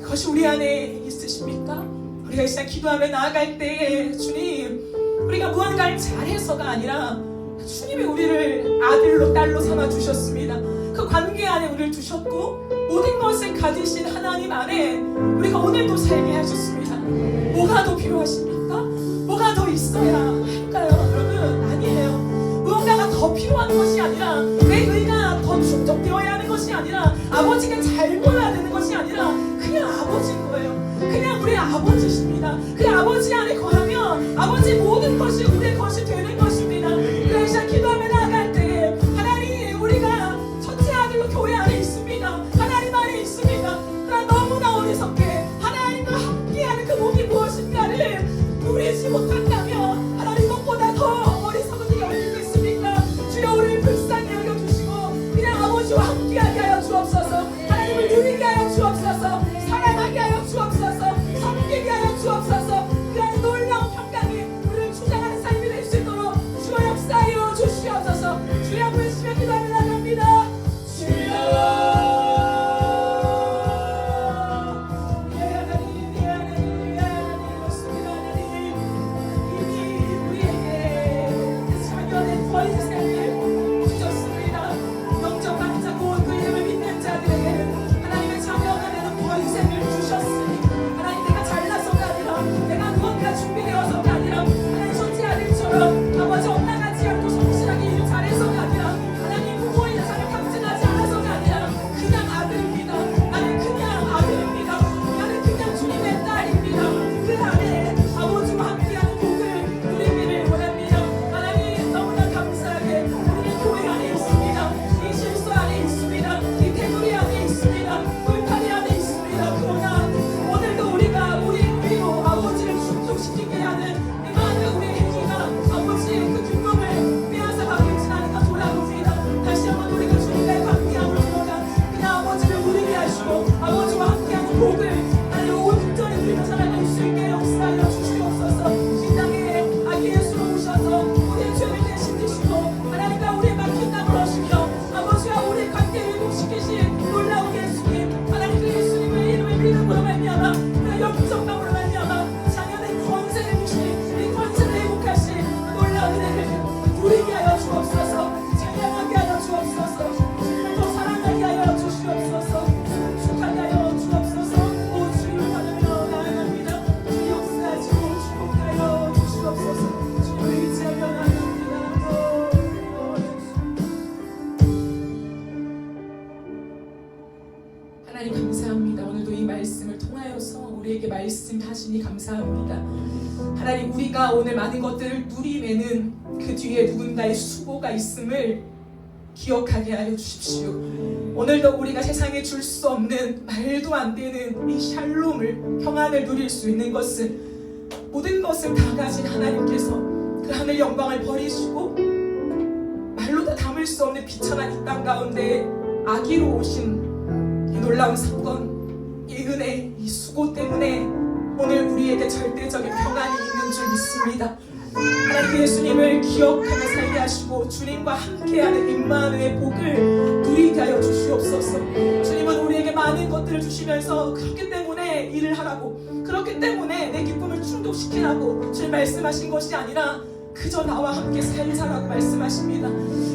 그것이 우리 안에 있으십니까? 우리가 이 시간 기도하며 나아갈 때에 주님, 우리가 무언가를 잘해서가 아니라 주님이 우리를 아들로 딸로 삼아 주셨습니다. 그 관계 안에 우리를 두셨고 모든 것을 가지신 하나님 안에 우리가 오늘도 살게 하셨습니다. 뭐가 더 필요하십니까? 뭐가 더 있어야 할까요? 여러분, 아니에요. 무언가가 더 필요한 것이 아니라, 내 의가 더 충족되어야 하는 것이 아니라, 아버지가 잘 보여야 되는 것이 아니라 그냥 아버지인 거예요. 그냥 우리 아버지십니다. 그 아버지 안에 거하면 아버지 모든 것이 우리의 것이 되는 것입니다. 그래서 기도하며 나아갈 때 하나님, 우리가 첫째 아들로 교회 안에 있습니다. 하나님 안에 있습니다. 그러나 너무나 어리석게 하나님과 함께하는 그 복이 무엇인가를 누리지 못한다면 하나님, 무엇보다 더 어리석은 일이 어디 있겠습니까? 주여, 우리를 불쌍히 여겨주시고 그냥 아버지와 함께하게 하여 주옵소서. 하나님을 누리게 하여 주옵소서. 사랑하게 하여 주옵소서. 섬기게 하여 주옵소서. 그 안에 놀라운 평강이 우리를 주장하는 삶이 될 수 있도록 주여 역사하여 주시옵소서. 주여 부르시며 기도하며 나갑니다. 주여, 아버지 엇나가지 않고 성실하게 일을 잘해서가 아니라, 하나님 부모의 자를 탐진하지 않아서가 아니라 그냥 아들입니다. 나는 그냥 아들입니다. 나는 그냥 주님의 딸입니다. 그 안에 아버지와 함께하는 복을 누리기를 원합니다. 하나님, 너무나 감사하게 우리는 교회 안에 있습니다. 이 실수 안에 있습니다. 이 테두리 안에 있습니다. 돌파리 안에 있습니다. 그러나 오늘도 우리가 우리 의로 아버지를 충족시키게 하는 이 많은 우리의 행위가 아버지의 그 기쁨을 빼앗아 가겠지 않을까 돌아봅니다. 다시 한번 우리가 주님과의 관계함으로 들어가 그냥 아버지를 누리게 하시고 아버지와 함께하는 복을 하나님 온전히 누리며 살아갈 수 있게 역사하여 주시옵소서. 이 땅에 아기 예수로 오셔서 우리의 죄를 대신 지시고 하나님과 우리의 막힌 땅을 오시며 아버지와 우리의 관계를 회복시키신 놀라운 예수님, 하나님 그 예수님의 이름을 믿음으로 말미암아 그 영적감으로 말미암아 자녀의 권세를 주신 이 권세를 회복하신 놀라운 은혜를 누리게 하여 주옵소서. 찬양하게 하여 주옵소서. 주님을 더 사랑하게 하여 주시옵소서. 축하게 하여 주옵소서. 오 주님을 받으며 나아갑니다. 주 역사하시고 축복하여 주시옵소서. 주님을 의지하며 나아갑니다. 하나님 감사합니다. 오늘도 이 말씀을 통하여서 우리에게 말씀하시니 감사합니다. 하나님, 우리가 오늘 많은 것들을 누리매는 그 뒤에 누군가의 수고가 있음을 기억하게 하여 주십시오. 오늘도 우리가 세상에 줄 수 없는 말도 안 되는 이 샬롬을, 평안을 누릴 수 있는 것은 모든 것을 다 가진 하나님께서 그 하늘 영광을 버리시고 말로 다 담을 수 없는 비천한 이 땅 가운데 아기로 오신 이 놀라운 사건, 이 은혜, 이 수고 때문에 오늘 우리에게 절대적인 평안이 있는 줄 믿습니다. 하나님, 예수님을 기억하며 살게 하시고 주님과 함께하는 임마누의 복을 누리게 하여 주시옵소서. 주님은 우리에게 많은 것들을 주시면서 그렇기 때문에 일을 하라고, 그렇기 때문에 내 기쁨을 충족시키라고 주님 말씀하신 것이 아니라 그저 나와 함께 살자라고 말씀하십니다.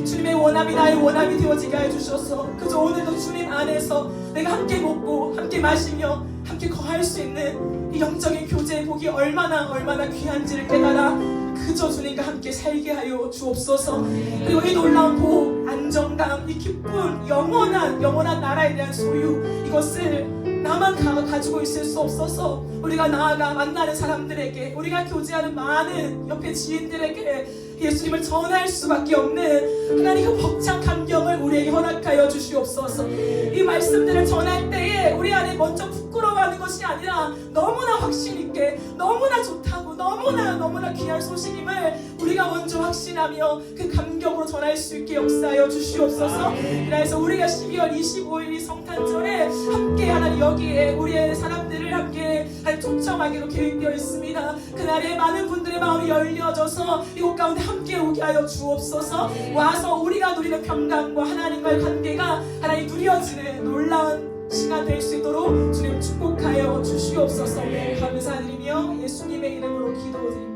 주님의 원함이 나의 원함이 되어지게 해주셔서 그저 오늘도 주님 안에서 내가 함께 먹고 함께 마시며 함께 거할 수 있는 이 영적인 교제의 복이 얼마나 귀한지를 깨달아 그저 주님과 함께 살게 하여 주옵소서. 그리고 이 놀라운 복, 안정감, 이 기쁨, 영원한 나라에 대한 소유, 이것을 나만 가지고 있을 수 없어서 우리가 나아가 만나는 사람들에게, 우리가 교제하는 많은 옆에 지인들에게 예수님을 전할 수밖에 없는 하나님 그 벅찬 감격을 우리에게 허락하여 주시옵소서. 이 말씀들을 전할 때에 우리 안에 먼저 부끄러워하는 것이 아니라 너무나 확신 있게 너무나 좋다고 너무나 귀한 소식임을 우리가 먼저 확신하며 그 감격으로 전할 수 있게 역사하여 주시옵소서. 그래서 우리가 12월 25일 이 성탄절에 함께 하나님 여기에 우리의 사람들을 함께 초청하기로 계획되어 있습니다. 그날에 많은 분들의 마음이 열려져서 이곳 가운데 함께 오게 하여 주옵소서. 와서 우리가 누리는 평강과 하나님과의 관계가 하나님 누려지는 놀라운 시간 될 수 있도록 주님 축복하여 주시옵소서. 감사드리며 예수님의 이름으로 기도드립니다.